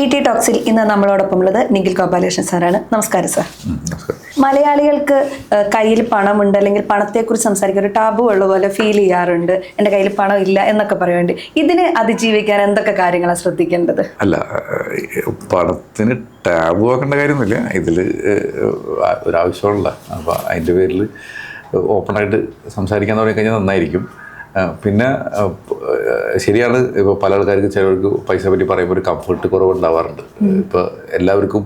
ET ടോക്സിൽ ഇന്ന് നമ്മളോടൊപ്പമുള്ളത് നിഖിൽ ഗോപാലകൃഷ്ണൻ സാറാണ്. നമസ്കാരം സാർ. മലയാളികൾക്ക് കയ്യിൽ പണമുണ്ട് അല്ലെങ്കിൽ പണത്തെക്കുറിച്ച് സംസാരിക്കാൻ ഒരു ടാബു ഉള്ള പോലെ ഫീൽ ചെയ്യാറുണ്ട്. എൻ്റെ കയ്യിൽ പണം ഇല്ല എന്നൊക്കെ പറയുന്നുണ്ട്. ഇതിനെ അതിജീവിക്കാൻ എന്തൊക്കെ കാര്യങ്ങളാണ് ശ്രദ്ധിക്കേണ്ടത്? അല്ല, പണത്തിന് ടാബു ആക്കേണ്ട കാര്യമൊന്നുമില്ല. ഇതിൽ ഒരാവശ്യമുള്ള അപ്പോൾ അതിൻ്റെ പേരിൽ ഓപ്പണായിട്ട് സംസാരിക്കാൻ തുടങ്ങിക്കഴിഞ്ഞാൽ നന്നായിരിക്കും. പിന്നെ ശരിയാണ്, ഇപ്പോൾ പല ആൾക്കാർക്ക് ചിലവർക്ക് പൈസ പറ്റി പറയുമ്പോൾ ഒരു കംഫർട്ട് കുറവുണ്ടാവാറുണ്ട്. ഇപ്പോൾ എല്ലാവർക്കും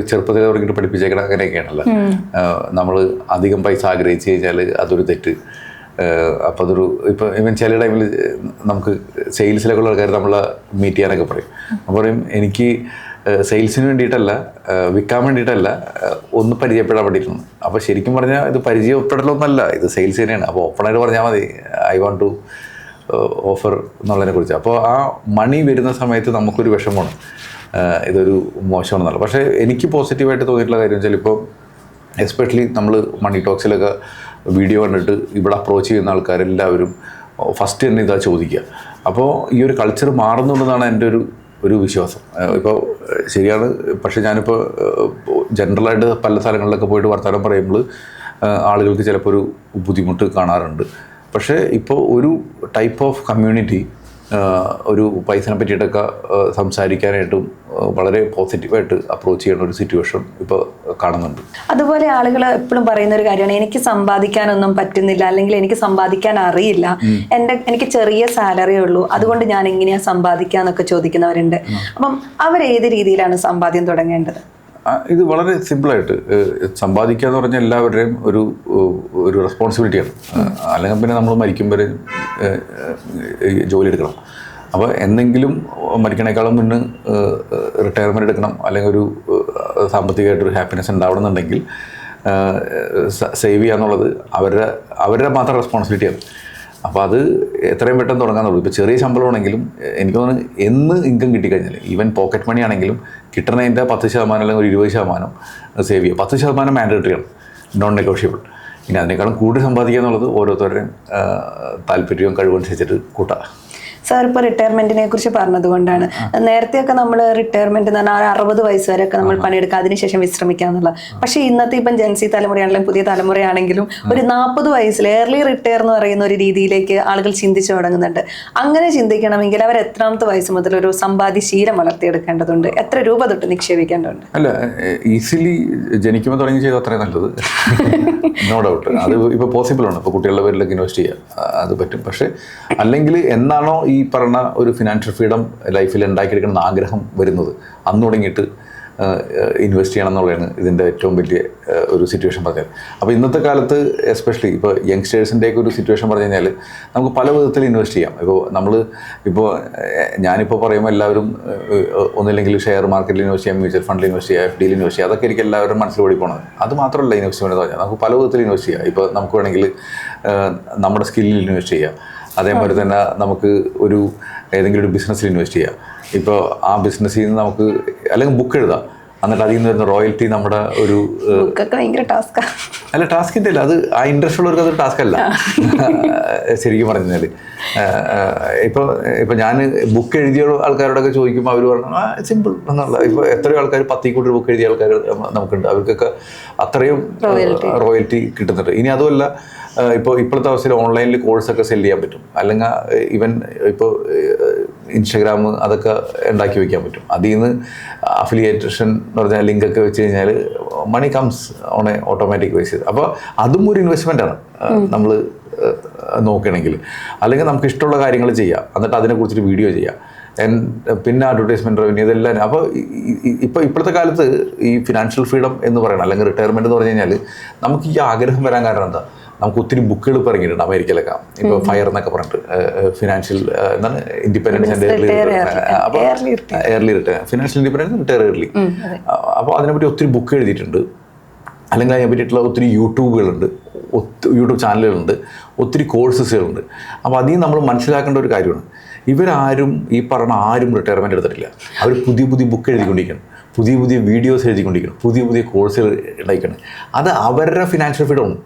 ചെറുപ്പത്തിൽ തുടങ്ങിയിട്ട് പഠിപ്പിച്ചേക്കണം അങ്ങനെയൊക്കെയാണല്ലോ. നമ്മൾ അധികം പൈസ ആഗ്രഹിച്ചു കഴിഞ്ഞാൽ അതൊരു തെറ്റ്. അപ്പോൾ അതൊരു ഇപ്പം ചില ടൈമിൽ നമുക്ക് സെയിൽസിലൊക്കെ ഉള്ള ആൾക്കാർ നമ്മളെ മീറ്റ് ചെയ്യാനൊക്കെ പറയും. അപ്പോൾ പറയും എനിക്ക് സെയിൽസിന് വേണ്ടിയിട്ടല്ല, വിൽക്കാൻ വേണ്ടിയിട്ടല്ല, ഒന്ന് പരിചയപ്പെടാൻ വേണ്ടിയിട്ടാണ്. അപ്പോൾ ശരിക്കും പറഞ്ഞാൽ ഇത് പരിചയപ്പെടലൊന്നല്ല, ഇത് സെയിൽസ് തന്നെയാണ്. അപ്പോൾ ഓപ്പണായിട്ട് പറഞ്ഞാൽ മതി ഐ വാണ്ട് ടു ഓഫർ എന്നുള്ളതിനെ കുറിച്ച്. അപ്പോൾ ആ മണി വരുന്ന സമയത്ത് നമുക്കൊരു വിഷമമാണ്, ഇതൊരു മോശമാണെന്നല്ല. പക്ഷേ എനിക്ക് പോസിറ്റീവായിട്ട് തോന്നിയിട്ടുള്ള കാര്യം വെച്ചാൽ ഇപ്പോൾ എസ്പെഷ്യലി നമ്മൾ മണി ടോക്സിലൊക്കെ വീഡിയോ കണ്ടിട്ട് ഇവിടെ അപ്രോച്ച് ചെയ്യുന്ന ആൾക്കാരെല്ലാവരും ഫസ്റ്റ് തന്നെ ഇതാ ചോദിക്കുക. അപ്പോൾ ഈ ഒരു കൾച്ചർ മാറുന്നുണ്ടെന്നാണ് എൻ്റെ ഒരു വിശ്വാസം. ഇപ്പോൾ ശരിയാണ്, പക്ഷേ ഞാനിപ്പോൾ ജനറലായിട്ട് പല സ്ഥലങ്ങളിലൊക്കെ പോയിട്ട് വർത്തമാനം പറയുമ്പോൾ ആളുകൾക്ക് ചിലപ്പോൾ ഒരു ബുദ്ധിമുട്ട് കാണാറുണ്ട്. പക്ഷേ ഇപ്പോൾ ഒരു ടൈപ്പ് ഓഫ് കമ്മ്യൂണിറ്റി ഒരു പൈസനെ പറ്റിയിട്ടൊക്കെ സംസാരിക്കാനായിട്ടും വളരെ പോസിറ്റീവായിട്ട് അപ്രോച്ച് ചെയ്യുന്ന ഒരു സിറ്റുവേഷൻ ഇപ്പോൾ കാണുന്നുണ്ട്. അതുപോലെ ആളുകൾ എപ്പോഴും പറയുന്ന ഒരു കാര്യമാണ്, എനിക്ക് സമ്പാദിക്കാനൊന്നും പറ്റുന്നില്ല, അല്ലെങ്കിൽ എനിക്ക് സമ്പാദിക്കാൻ അറിയില്ല, എനിക്ക് ചെറിയ സാലറിയേ ഉള്ളൂ, അതുകൊണ്ട് ഞാൻ എങ്ങനെയാ സമ്പാദിക്കാന്നൊക്കെ ചോദിക്കുന്നവരുണ്ട്. അപ്പം അവരേത് രീതിയിലാണ് സമ്പാദ്യം തുടങ്ങേണ്ടത്? ഇത് വളരെ സിമ്പിളായിട്ട് സമ്പാദിക്കുക എന്ന് പറഞ്ഞാൽ എല്ലാവരുടെയും ഒരു റെസ്പോൺസിബിലിറ്റിയാണ്. അല്ലെങ്കിൽ പിന്നെ നമ്മൾ മരിക്കും വരെ ജോലി എടുക്കണം. അപ്പോൾ എന്തെങ്കിലും മരിക്കണേക്കാളും മുന്നേ റിട്ടയർമെൻറ്റ് എടുക്കണം, അല്ലെങ്കിൽ ഒരു സാമ്പത്തികമായിട്ടൊരു ഹാപ്പിനെസ് ഉണ്ടാവണമെന്നുണ്ടെങ്കിൽ സേവ് ചെയ്യുക എന്നുള്ളത് അവരുടെ മാത്രം റെസ്പോൺസിബിലിറ്റിയാണ്. അപ്പോൾ അത് എത്രയും പെട്ടെന്ന് തുടങ്ങാന്നുള്ളൂ. ഇപ്പോൾ ചെറിയ ശമ്പളമാണെങ്കിലും എനിക്ക് തോന്നുന്നു എന്ന് ഇൻകം കിട്ടിക്കഴിഞ്ഞാൽ, ഈവൻ പോക്കറ്റ് മണി ആണെങ്കിലും കിട്ടണതിൻ്റെ 10% അല്ലെങ്കിൽ ഒരു 20% സേവ് ചെയ്യുക. 10% മാൻഡേറ്ററിയാണ്, നോൺ നെഗോഷ്യബിൾ. ഇനി അതിനേക്കാളും കൂടുതൽ സമ്പാദിക്കുക എന്നുള്ളത് ഓരോരുത്തരുടെയും താല്പര്യവും കഴിവനുസരിച്ചിട്ട് കൂട്ടുക. സാർ ഇപ്പോൾ റിട്ടയർമെന്റിനെ കുറിച്ച് പറഞ്ഞതുകൊണ്ടാണ്, നേരത്തെയൊക്കെ നമ്മൾ റിട്ടയർമെന്റ് എന്ന് പറഞ്ഞാൽ 60 വയസ്സ് വരെയൊക്കെ നമ്മൾ പണിയെടുക്കുക, അതിനുശേഷം വിശ്രമിക്കുക എന്നുള്ള. പക്ഷേ ഇന്നത്തെ ഇപ്പം ജെൻസി തലമുറയാണെങ്കിലും പുതിയ തലമുറയാണെങ്കിലും ഒരു 40 വയസ്സിൽ ഏർലി റിട്ടയർ എന്ന് പറയുന്ന ഒരു രീതിയിലേക്ക് ആളുകൾ ചിന്തിച്ചു തുടങ്ങുന്നുണ്ട്. അങ്ങനെ ചിന്തിക്കണമെങ്കിൽ അവർ എത്രാമത്തെ വയസ്സ് മുതൽ ഒരു സമ്പാദ്യ ശീലം വളർത്തിയെടുക്കേണ്ടതുണ്ട്? എത്ര രൂപ തൊട്ട് നിക്ഷേപിക്കേണ്ടതുണ്ട്? അല്ല, ഈസിലി ജനിക്കുമ്പോൾ തുടങ്ങി ചെയ്താൽ അത്രയും നല്ലത്, നോ ഡൗട്ട്. അത് ഇപ്പോൾ പോസിബിൾ ആണ്. ഇപ്പോൾ കുട്ടികളുടെ പേരിലൊക്കെ ഇൻവെസ്റ്റ് ചെയ്യുക, അത് പറ്റും. പക്ഷേ അല്ലെങ്കിൽ എന്നാണോ ഈ പറഞ്ഞ ഒരു ഫിനാൻഷ്യൽ ഫ്രീഡം ലൈഫിൽ ഉണ്ടാക്കിയെടുക്കണം എന്ന് ആഗ്രഹം വരുന്നത്, അന്ന് തുടങ്ങിയിട്ട് ഇൻവെസ്റ്റ് ചെയ്യണം എന്നുള്ളതാണ് ഇതിൻ്റെ ഏറ്റവും വലിയ ഒരു സിറ്റുവേഷൻ പറഞ്ഞത്. അപ്പോൾ ഇന്നത്തെ കാലത്ത് എസ്പെഷ്യലി ഇപ്പോൾ യങ്സ്റ്റേഴ്സിൻ്റെയൊക്കെ ഒരു സിറ്റുവേഷൻ പറഞ്ഞു കഴിഞ്ഞാൽ നമുക്ക് പല വിധത്തിൽ ഇൻവെസ്റ്റ് ചെയ്യാം. ഇപ്പോൾ ഞാനിപ്പോൾ പറയുമ്പോൾ എല്ലാവരും ഒന്നില്ലെങ്കിൽ ഷെയർ മാർക്കറ്റിൽ ഇൻവെസ്റ്റ് ചെയ്യാം, മ്യൂച്വൽ ഫണ്ടിൽ ഇൻവെസ്റ്റ് ചെയ്യാം, FDയിൽ ഇൻവെസ്റ്റ് ചെയ്യാം. അതൊക്കെ എനിക്ക് എല്ലാവരും മനസ്സിൽ ഓടി പോകണത്. അത് മാത്രമല്ല ഇൻവെസ്റ്റ്മെൻറ്റ് എന്ന് പറഞ്ഞാൽ നമുക്ക് പല വിധത്തിൽ ഇൻവെസ്റ്റ് ചെയ്യാം. ഇപ്പോൾ നമുക്ക് വേണമെങ്കിൽ നമ്മുടെ സ്കില്ലിൽ ഇൻവെസ്റ്റ് ചെയ്യാം. അതേപോലെ തന്നെ നമുക്ക് ഏതെങ്കിലും ഒരു ബിസിനസ്സിൽ ഇൻവെസ്റ്റ് ചെയ്യാം. ഇപ്പോൾ ആ ബിസിനസ്സിൽ നിന്ന് നമുക്ക് അല്ലെങ്കിൽ ബുക്ക് എഴുതാം, എന്നിട്ട് അതിൽ നിന്ന് വരുന്ന റോയൽറ്റി നമ്മുടെ ഒരു അല്ല ടാസ്കിൻ്റെ അല്ല, അത് ആ ഇൻട്രസ്റ്റ് ഉള്ളവർക്ക് അതൊരു ടാസ്ക് അല്ല ശരിക്കും പറഞ്ഞു കഴിഞ്ഞാൽ. ഇപ്പോൾ ഞാൻ ബുക്ക് എഴുതിയ ആൾക്കാരോടൊക്കെ ചോദിക്കുമ്പോൾ അവർ പറഞ്ഞു സിമ്പിൾ എന്നുള്ള. ഇപ്പോൾ എത്രയോ ആൾക്കാർ 10 കോടി ബുക്ക് എഴുതിയ ആൾക്കാർ നമുക്കുണ്ട്, അവർക്കൊക്കെ അത്രയും റോയൽറ്റി കിട്ടുന്നുണ്ട്. ഇനി അതുമല്ല, ഇപ്പോഴത്തെ അവസ്ഥയിൽ ഓൺലൈനിൽ കോഴ്സൊക്കെ സെല് ചെയ്യാൻ പറ്റും, അല്ലെങ്കിൽ ഈവൻ ഇപ്പോൾ ഇൻസ്റ്റഗ്രാം അതൊക്കെ ഉണ്ടാക്കി വയ്ക്കാൻ പറ്റും. അതിൽ നിന്ന് അഫിലിയേഷൻ എന്ന് പറഞ്ഞാൽ ലിങ്കൊക്കെ വെച്ച് കഴിഞ്ഞാൽ money comes on a automatic basis. അപ്പോൾ അതും ഒരു ഇൻവെസ്റ്റ്മെൻറ്റാണ് നമ്മൾ നോക്കുകയാണെങ്കിൽ. അല്ലെങ്കിൽ നമുക്ക് ഇഷ്ടമുള്ള കാര്യങ്ങൾ ചെയ്യാം, എന്നിട്ട് അതിനെക്കുറിച്ചൊരു വീഡിയോ ചെയ്യാം, പിന്നെ അഡ്വർടൈസ്മെൻറ്റ് റവന്യൂ, ഇതെല്ലാം. അപ്പോൾ ഇപ്പോഴത്തെ കാലത്ത് ഈ ഫിനാൻഷ്യൽ ഫ്രീഡം എന്ന് പറയണം, അല്ലെങ്കിൽ റിട്ടയർമെൻറ്റ് എന്ന് പറഞ്ഞു കഴിഞ്ഞാൽ നമുക്ക് ഈ ആഗ്രഹം വരാൻ കാരണം എന്താ? നമുക്ക് ഒത്തിരി ബുക്കുകൾ ഇപ്പോൾ ഇറങ്ങിയിട്ടുണ്ട് അമേരിക്കയിലൊക്കെ. ഇപ്പോൾ ഫയർ എന്നൊക്കെ പറഞ്ഞിട്ട് ഫിനാൻഷ്യൽ എന്താണ് independence and early retire, financial independence retire early. അപ്പോൾ അതിനെപ്പറ്റി ഒത്തിരി ബുക്ക് എഴുതിയിട്ടുണ്ട്, അല്ലെങ്കിൽ അതിനെ പറ്റിയിട്ടുള്ള ഒത്തിരി യൂട്യൂബ് ചാനലുകളുണ്ട്, ഒത്തിരി കോഴ്സസുകളുണ്ട്. അപ്പോൾ അതിൽ നമ്മൾ മനസ്സിലാക്കേണ്ട ഒരു കാര്യമാണ്, ഇവരാരും ഈ പറഞ്ഞ ആരും റിട്ടയർമെൻറ്റ് എടുത്തിട്ടില്ല. അവർ പുതിയ ബുക്ക് എഴുതിക്കൊണ്ടിരിക്കണം, പുതിയ വീഡിയോസ് എഴുതിക്കൊണ്ടിരിക്കണം, പുതിയ കോഴ്സുകൾ ഉണ്ടായിക്കണം. അത് അവരുടെ ഫിനാൻഷ്യൽ ഫ്രീഡമാണ്.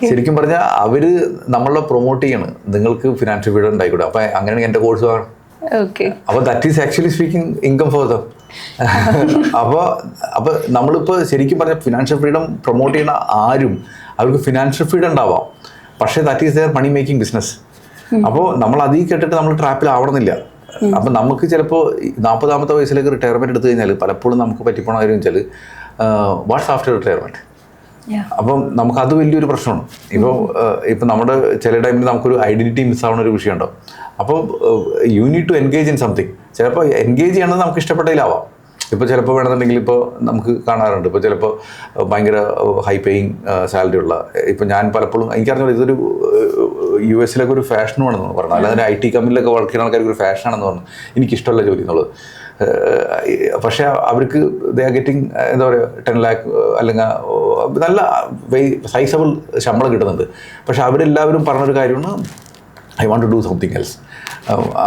ശരിക്കും പറഞ്ഞാൽ അവര് നമ്മളെ പ്രൊമോട്ട് ചെയ്യണം, നിങ്ങൾക്ക് ഫിനാൻഷ്യൽ ഫ്രീഡം ഉണ്ടായിക്കോട്ടെ, അപ്പൊ അങ്ങനെയാണെങ്കിൽ എൻ്റെ കോഴ്സ് ഓക്കെ. അപ്പോൾ that is actually speaking income for them. അപ്പോൾ നമ്മളിപ്പോൾ ശരിക്കും പറഞ്ഞാൽ ഫിനാൻഷ്യൽ ഫ്രീഡം പ്രൊമോട്ട് ചെയ്യുന്ന ആരും അവർക്ക് ഫിനാൻഷ്യൽ ഫ്രീഡം ഉണ്ടാവാം, പക്ഷേ that is their money making business. അപ്പോൾ നമ്മൾ അതിൽ കേട്ടിട്ട് നമ്മൾ ട്രാപ്പിലാവണമെന്നില്ല. അപ്പം നമുക്ക് ചിലപ്പോൾ 40-ാമത്തെ വയസ്സിലേക്ക് റിട്ടയർമെൻറ്റ് എടുത്തു കഴിഞ്ഞാൽ പലപ്പോഴും നമുക്ക് പറ്റിപ്പോണ കാര്യം വെച്ചാൽ വാട്ട്സ് ആഫ്റ്റർ റിട്ടയർമെൻറ്റ്. അപ്പം നമുക്കത് വലിയൊരു പ്രശ്നമാണ്. ഇപ്പോൾ നമ്മുടെ ചില ടൈമിൽ നമുക്കൊരു ഐഡൻറ്റിറ്റി മിസ്സാവുന്ന ഒരു വിഷയമുണ്ടോ. അപ്പോൾ you need to engage in something. ചിലപ്പോൾ എൻഗേജ് ചെയ്യണമെന്ന് നമുക്ക് ഇഷ്ടപ്പെട്ടതിലാവാം. ഇപ്പോൾ ചിലപ്പോൾ വേണമെന്നുണ്ടെങ്കിൽ ഇപ്പോൾ നമുക്ക് കാണാറുണ്ട്, ഇപ്പോൾ ചിലപ്പോൾ ഭയങ്കര ഹൈ പേയിങ് സാലറി ഉള്ള, ഇപ്പോൾ ഞാൻ പലപ്പോഴും എനിക്കറിഞ്ഞു ഇതൊരു US ഒരു ഫാഷനുമാണെന്ന് പറഞ്ഞു, അല്ലാതെ IT കമ്പനിയിലൊക്കെ വർക്ക് ചെയ്യുന്ന ആൾക്കാർക്ക് ഒരു ഫാഷനാണെന്ന് പറഞ്ഞു. എനിക്കിഷ്ടമല്ല ജോലി എന്നുള്ളത്. പക്ഷേ അവർക്ക് ദേ ആർ ഗെറ്റിംഗ് എന്താ പറയുക 10 lakh അല്ലെങ്കിൽ നല്ല സൈസബിൾ ശമ്പളം കിട്ടുന്നുണ്ട്. പക്ഷെ അവരെല്ലാവരും പറഞ്ഞൊരു കാര്യമാണ് I want to do something else.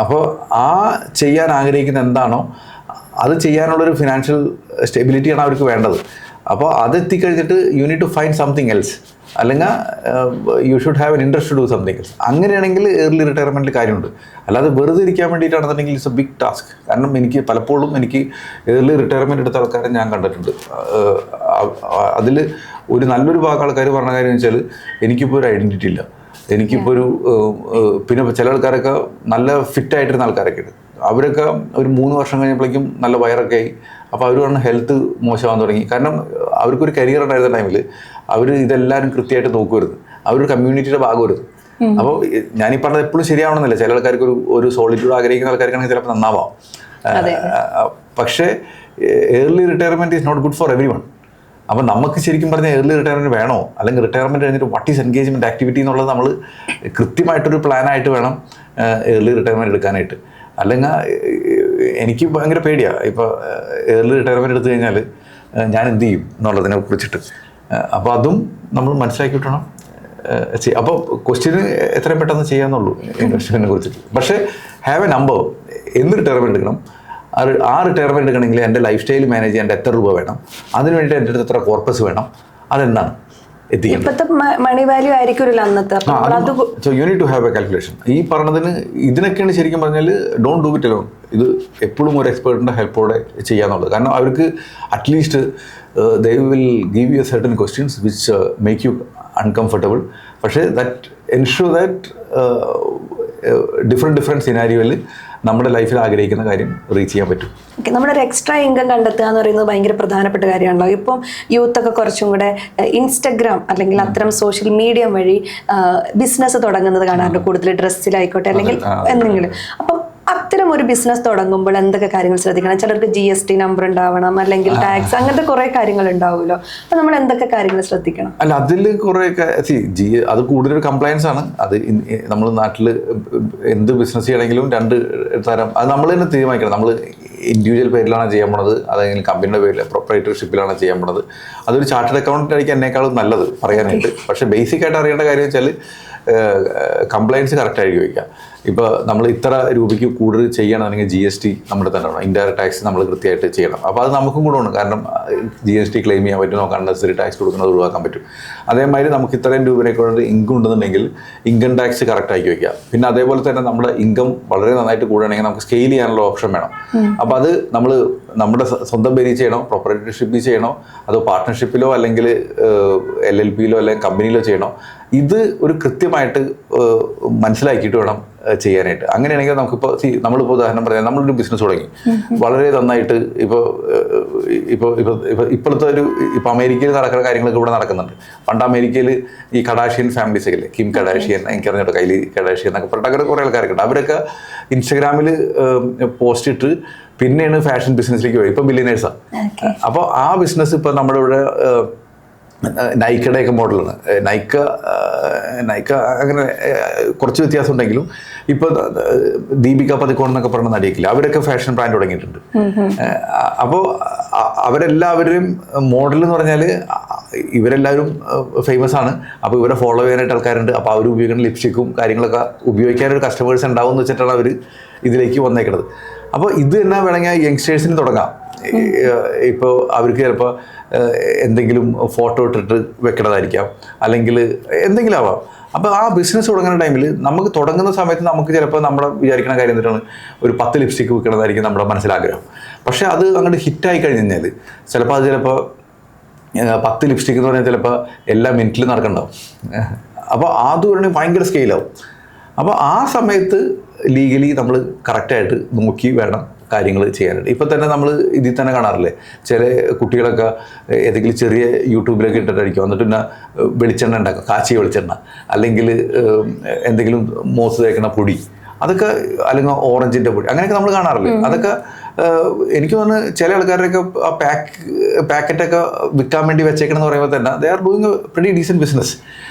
അപ്പോൾ ആ ചെയ്യാൻ ആഗ്രഹിക്കുന്ന എന്താണോ അത് ചെയ്യാനുള്ളൊരു ഫിനാൻഷ്യൽ സ്റ്റെബിലിറ്റിയാണ് അവർക്ക് വേണ്ടത്. അപ്പോൾ അത് എത്തിക്കഴിഞ്ഞിട്ട് you need to find something else, അല്ലെങ്കിൽ you should have an interest to do something else. അങ്ങനെയാണെങ്കിൽ ഏർലി റിട്ടയർമെൻറ്റിൽ കാര്യമുണ്ട്. അല്ലാതെ വെറുതെ ഇരിക്കാൻ വേണ്ടിയിട്ടാണെന്നുണ്ടെങ്കിൽ ഇറ്റ്സ് എ ബിഗ് ടാസ്ക്. കാരണം പലപ്പോഴും എനിക്ക് ഏർലി റിട്ടയർമെൻറ്റ് എടുത്ത ആൾക്കാരെ ഞാൻ കണ്ടിട്ടുണ്ട്. അതിൽ ഒരു നല്ലൊരു ഭാഗം ആൾക്കാർ പറഞ്ഞ കാര്യം വെച്ചാൽ എനിക്കിപ്പോൾ ഒരു ഐഡൻറ്റിറ്റി ഇല്ല, എനിക്കിപ്പോൾ പിന്നെ ചില ആൾക്കാരൊക്കെ നല്ല ഫിറ്റായിട്ടിരുന്ന ആൾക്കാരൊക്കെ ഉണ്ട്. അവരൊക്കെ ഒരു 3 വർഷം കഴിഞ്ഞപ്പോഴേക്കും നല്ല വയറൊക്കെ ആയി. അപ്പോൾ അവർ പറഞ്ഞ ഹെൽത്ത് മോശമാകാൻ തുടങ്ങി. കാരണം അവർക്കൊരു കരിയർ ഉണ്ടായിരുന്ന ടൈമിൽ അവർ ഇതെല്ലാവരും കൃത്യമായിട്ട് നോക്കുമായിരുന്നു, അവരൊരു കമ്മ്യൂണിറ്റിയുടെ ഭാഗമായിരുന്നു. അപ്പോൾ ഞാനീ പറഞ്ഞത് എപ്പോഴും ശരിയാവണമെന്നില്ല. ചില ആൾക്കാർക്ക് ഒരു സോളിറ്റ്യൂഡ് ആഗ്രഹിക്കുന്ന ആൾക്കാർക്കാണെങ്കിൽ ചിലപ്പോൾ നന്നാവാം. പക്ഷേ early retirement is not good for everyone. അപ്പോൾ നമുക്ക് ശരിക്കും പറഞ്ഞാൽ ഏർലി റിട്ടയർമെൻറ്റ് വേണോ, അല്ലെങ്കിൽ റിട്ടയർമെൻറ്റ് കഴിഞ്ഞിട്ട് വാട്ട് ഈസ് എൻഗേജ്മെൻറ്റ് ആക്ടിവിറ്റി എന്നുള്ളത് നമ്മൾ കൃത്യമായിട്ടൊരു പ്ലാനായിട്ട് വേണം ഏർലി റിട്ടയർമെൻറ്റ് എടുക്കാനായിട്ട്. അല്ലെങ്കിൽ എനിക്ക് ഭയങ്കര പേടിയാണ് ഇപ്പോൾ ഏർലി റിട്ടയർമെൻറ്റ് എടുത്തു കഴിഞ്ഞാൽ ഞാൻ എന്ത് ചെയ്യും എന്നുള്ളതിനെ കുറിച്ചിട്ട്. അപ്പോൾ അതും നമ്മൾ മനസ്സിലാക്കി വിട്ടണം. അപ്പോൾ ക്വസ്റ്റ്യന് എത്രയും പെട്ടെന്ന് ചെയ്യാമെന്നുള്ളൂ ഇൻവെസ്റ്റ്മെൻറ്റിനെ കുറിച്ചിട്ട്. പക്ഷേ ഹാവ് എ നമ്പർ. എന്ത് റിട്ടയർമെൻറ്റ് എടുക്കണം, ആ റിട്ടയർമെൻറ്റ് എടുക്കണമെങ്കിൽ എൻ്റെ ലൈഫ് സ്റ്റൈൽ മാനേജ് ചെയ്യാൻ എത്ര രൂപ വേണം, അതിന് വേണ്ടിയിട്ട് എൻ്റെ അടുത്ത് എത്ര കോർപ്പസ് വേണം, അതെന്താണ് ഇപ്പോഴത്തെ മണി വാല്യൂ ആയിരിക്കുമല്ലോ അന്നത്തെ. So you need to have a calculation. ഈ പറഞ്ഞതിന് ഇതിനൊക്കെയാണ് ശരിക്കും പറഞ്ഞാൽ ഡോണ്ട് ഡു ഇറ്റ് അലോൺ. ഇത് എപ്പോഴും ഒരു എക്സ്പേർട്ടിൻ്റെ ഹെൽപ്പോടെ ചെയ്യാന്നുള്ളത്. കാരണം അവർക്ക് at least they will give you certain questions which make you uncomfortable. പക്ഷേ ദാറ്റ് എൻഷുർ ദാറ്റ് ഡിഫറെൻറ്റ് സിനാരിയോയിൽ നമ്മുടെ ലൈഫിൽ ആഗ്രഹിക്കുന്ന കാര്യം റീച്ച് ചെയ്യാൻ പറ്റും. ഓക്കെ, നമ്മളൊരു എക്സ്ട്രാ ഇൻകം കണ്ടെത്തുക എന്ന് പറയുന്നത് ഭയങ്കര പ്രധാനപ്പെട്ട കാര്യമാണല്ലോ. ഇപ്പം യൂത്തൊക്കെ കുറച്ചും കൂടെ ഇൻസ്റ്റഗ്രാം അല്ലെങ്കിൽ അത്തരം സോഷ്യൽ മീഡിയ വഴി ബിസിനസ് തുടങ്ങുന്നത് കാണാറുണ്ട്, കൂടുതൽ ഡ്രസ്സിലായിക്കോട്ടെ അല്ലെങ്കിൽ എന്തെങ്കിലും. അപ്പം അത്തരം ഒരു ബിസിനസ് തുടങ്ങുമ്പോൾ എന്തൊക്കെ കാര്യങ്ങൾ ശ്രദ്ധിക്കണം? ചിലർക്ക് GST നമ്പർ ഉണ്ടാവണം, അല്ലെങ്കിൽ ടാക്സ്, അങ്ങനത്തെ കുറേ കാര്യങ്ങൾ ഉണ്ടാവുമല്ലോ. അപ്പം നമ്മൾ എന്തൊക്കെ കാര്യങ്ങൾ ശ്രദ്ധിക്കണം? അല്ല, അതിൽ കുറേയൊക്കെ അത് കൂടുതലൊരു കംപ്ലയൻസ് ആണ്. അത് നമ്മൾ നാട്ടിൽ എന്ത് ബിസിനസ് ചെയ്യണമെങ്കിലും 2 തരം അത് നമ്മൾ തന്നെ തീരുമാനിക്കണം. നമ്മൾ ഇൻഡിവിജ്വൽ പേരിലാണ് ചെയ്യാൻ പോണത്, അതെങ്കിലും കമ്പനിയുടെ പേരിൽ പ്രൊപ്പറേറ്റർഷിപ്പിലാണ് ചെയ്യാൻ പോണത്. അതൊരു ചാർട്ടേഡ് അക്കൗണ്ടന്റ് ആയിരിക്കും എന്നേക്കാളും നല്ലത് പറയാനായിട്ട്. പക്ഷേ ബേസിക് ആയിട്ട് അറിയേണ്ട കാര്യം വെച്ചാൽ കംപ്ലയൻസ് കറക്റ്റായിട്ട് ചോദിക്കുക. ഇപ്പോൾ നമ്മൾ ഇത്ര രൂപയ്ക്ക് കൂടുതൽ ചെയ്യണമെങ്കിൽ GST നമ്മുടെ തന്നെ വേണം, ഇൻഡയറക്റ്റ് ടാക്സ് നമ്മൾ കൃത്യമായിട്ട് ചെയ്യണം. അപ്പോൾ അത് നമുക്കും കൂടെ ഉണ്ട്. കാരണം GST ക്ലെയിം ചെയ്യാൻ പറ്റും, നമുക്ക് അൺനെസറി ടാക്സ് കൊടുക്കുന്നത് ഒഴിവാക്കാൻ പറ്റും. അതേമാതിരി നമുക്ക് ഇത്രയും രൂപയെക്കൊണ്ട് ഇൻകം ഉണ്ടെന്നുണ്ടെങ്കിൽ ഇൻകം ടാക്സ് കറക്റ്റാക്കി വയ്ക്കുക. പിന്നെ അതേപോലെ തന്നെ നമ്മുടെ ഇൻകം വളരെ നന്നായിട്ട് കൂടുകയാണെങ്കിൽ നമുക്ക് സ്കെയിൽ ചെയ്യാനുള്ള ഓപ്ഷൻ വേണം. അപ്പോൾ അത് നമ്മൾ സ്വന്തം പേരിൽ ചെയ്യണോ, പ്രൊപ്പറേറ്റർഷിപ്പിൽ ചെയ്യണോ, അതോ പാർട്ട്ണർഷിപ്പിലോ അല്ലെങ്കിൽ LLPയിലോ അല്ലെങ്കിൽ കമ്പനിയിലോ ചെയ്യണോ, ഇത് ഒരു കൃത്യമായിട്ട് മനസ്സിലാക്കിയിട്ട് വേണം ചെയ്യാനായിട്ട്. അങ്ങനെയാണെങ്കിൽ നമുക്കിപ്പോൾ നമ്മളിപ്പോൾ ഉദാഹരണം പറയാം, നമ്മളൊരു ബിസിനസ് തുടങ്ങി വളരെ നന്നായിട്ട് ഇപ്പോഴത്തെ ഇപ്പോൾ അമേരിക്കയിൽ നടക്കുന്ന കാര്യങ്ങളൊക്കെ ഇവിടെ നടക്കുന്നുണ്ട്. പണ്ട് അമേരിക്കയിൽ ഈ കഡാഷിയൻ ഫാമിലീസ് ഒക്കെ ഇല്ലേ, കിം കഡാഷിയൻ, എനിക്കറിഞ്ഞിട്ട് കൈലി കഡാഷിയൻ എന്നൊക്കെ പറഞ്ഞിട്ട് അങ്ങനെ കുറേ ആൾക്കാരൊക്കെ ഉണ്ട്. അവരൊക്കെ ഇൻസ്റ്റഗ്രാമിൽ പോസ്റ്റ് ഇട്ട് പിന്നെയാണ് ഫാഷൻ ബിസിനസ്സിലേക്ക് പോയി, ഇപ്പോൾ ബില്യനേഴ്സാണ്. അപ്പോൾ ആ ബിസിനസ് ഇപ്പോൾ നമ്മുടെ ഇവിടെ നൈക്കയുടെയൊക്കെ മോഡലാണ്. നൈക്ക അങ്ങനെ കുറച്ച് വ്യത്യാസം ഉണ്ടെങ്കിലും ഇപ്പോൾ ദീപിക പതുക്കോൺ എന്നൊക്കെ പറഞ്ഞ നടിക്കില്ല, അവരൊക്കെ ഫാഷൻ ബ്രാൻഡ് തുടങ്ങിയിട്ടുണ്ട്. അപ്പോൾ അവരെല്ലാവരും മോഡൽ എന്ന് പറഞ്ഞാൽ ഇവരെല്ലാവരും ഫേമസ് ആണ്. അപ്പോൾ ഇവരെ ഫോളോ ചെയ്യാനായിട്ട് ആൾക്കാരുണ്ട്. അപ്പോൾ അവർ ഉപയോഗിക്കുന്ന ലിപ്സ്റ്റിക്കും കാര്യങ്ങളൊക്കെ ഉപയോഗിക്കാനൊരു കസ്റ്റമേഴ്സ് ഉണ്ടാവും എന്ന് വെച്ചിട്ടാണ് അവർ ഇതിലേക്ക് വന്നേക്കുന്നത്. അപ്പോൾ ഇത് തന്നെ വേണമെങ്കിൽ യങ്സ്റ്റേഴ്സിന് തുടങ്ങാം. ഇപ്പോൾ അവർക്ക് ചിലപ്പോൾ എന്തെങ്കിലും ഫോട്ടോ ഇട്ടിട്ട് വെക്കണതായിരിക്കാം, അല്ലെങ്കിൽ എന്തെങ്കിലും ആവാം. അപ്പോൾ ആ ബിസിനസ് തുടങ്ങുന്ന ടൈമിൽ നമുക്ക് തുടങ്ങുന്ന സമയത്ത് നമുക്ക് ചിലപ്പോൾ നമ്മുടെ വിചാരിക്കുന്ന കാര്യം എന്തിട്ടാണ്, ഒരു 10 ലിപ്സ്റ്റിക്ക് വിൽക്കണതായിരിക്കും നമ്മുടെ മനസ്സിലാഗ്രഹം. പക്ഷേ അത് അങ്ങോട്ട് ഹിറ്റായി കഴിഞ്ഞാൽ ചിലപ്പോൾ അത് ചിലപ്പോൾ 10 ലിപ്സ്റ്റിക്ക് എന്ന് പറഞ്ഞാൽ ചിലപ്പോൾ എല്ലാ മിനിറ്റിലും നടക്കണ്ടാവും. അപ്പോൾ അത് പറഞ്ഞാൽ ഭയങ്കര സ്കെയിലാവും. അപ്പോൾ ആ സമയത്ത് ലീഗലി നമ്മൾ കറക്റ്റായിട്ട് നോക്കി വേണം കാര്യങ്ങൾ ചെയ്യാനായിട്ട്. ഇപ്പം തന്നെ നമ്മൾ ഇതിൽ തന്നെ കാണാറില്ലേ, ചില കുട്ടികളൊക്കെ ഏതെങ്കിലും ചെറിയ യൂട്യൂബിലൊക്കെ ഇട്ടിട്ടായിരിക്കും എന്നിട്ട് പിന്നെ വെളിച്ചെണ്ണ ഉണ്ടാക്കുക, കാച്ചിയ വെളിച്ചെണ്ണ, അല്ലെങ്കിൽ എന്തെങ്കിലും മോസ് തേക്കണ പൊടി, അതൊക്കെ, അല്ലെങ്കിൽ ഓറഞ്ചിൻ്റെ പൊടി, അങ്ങനെയൊക്കെ നമ്മൾ കാണാറില്ലേ. അതൊക്കെ എനിക്ക് തോന്നുന്നു ചില ആൾക്കാരുടെയൊക്കെ ആ പാക്കറ്റൊക്കെ വിൽക്കാൻ വേണ്ടി വെച്ചേക്കണമെന്ന് പറയുമ്പോൾ തന്നെ they are doing A pretty decent business.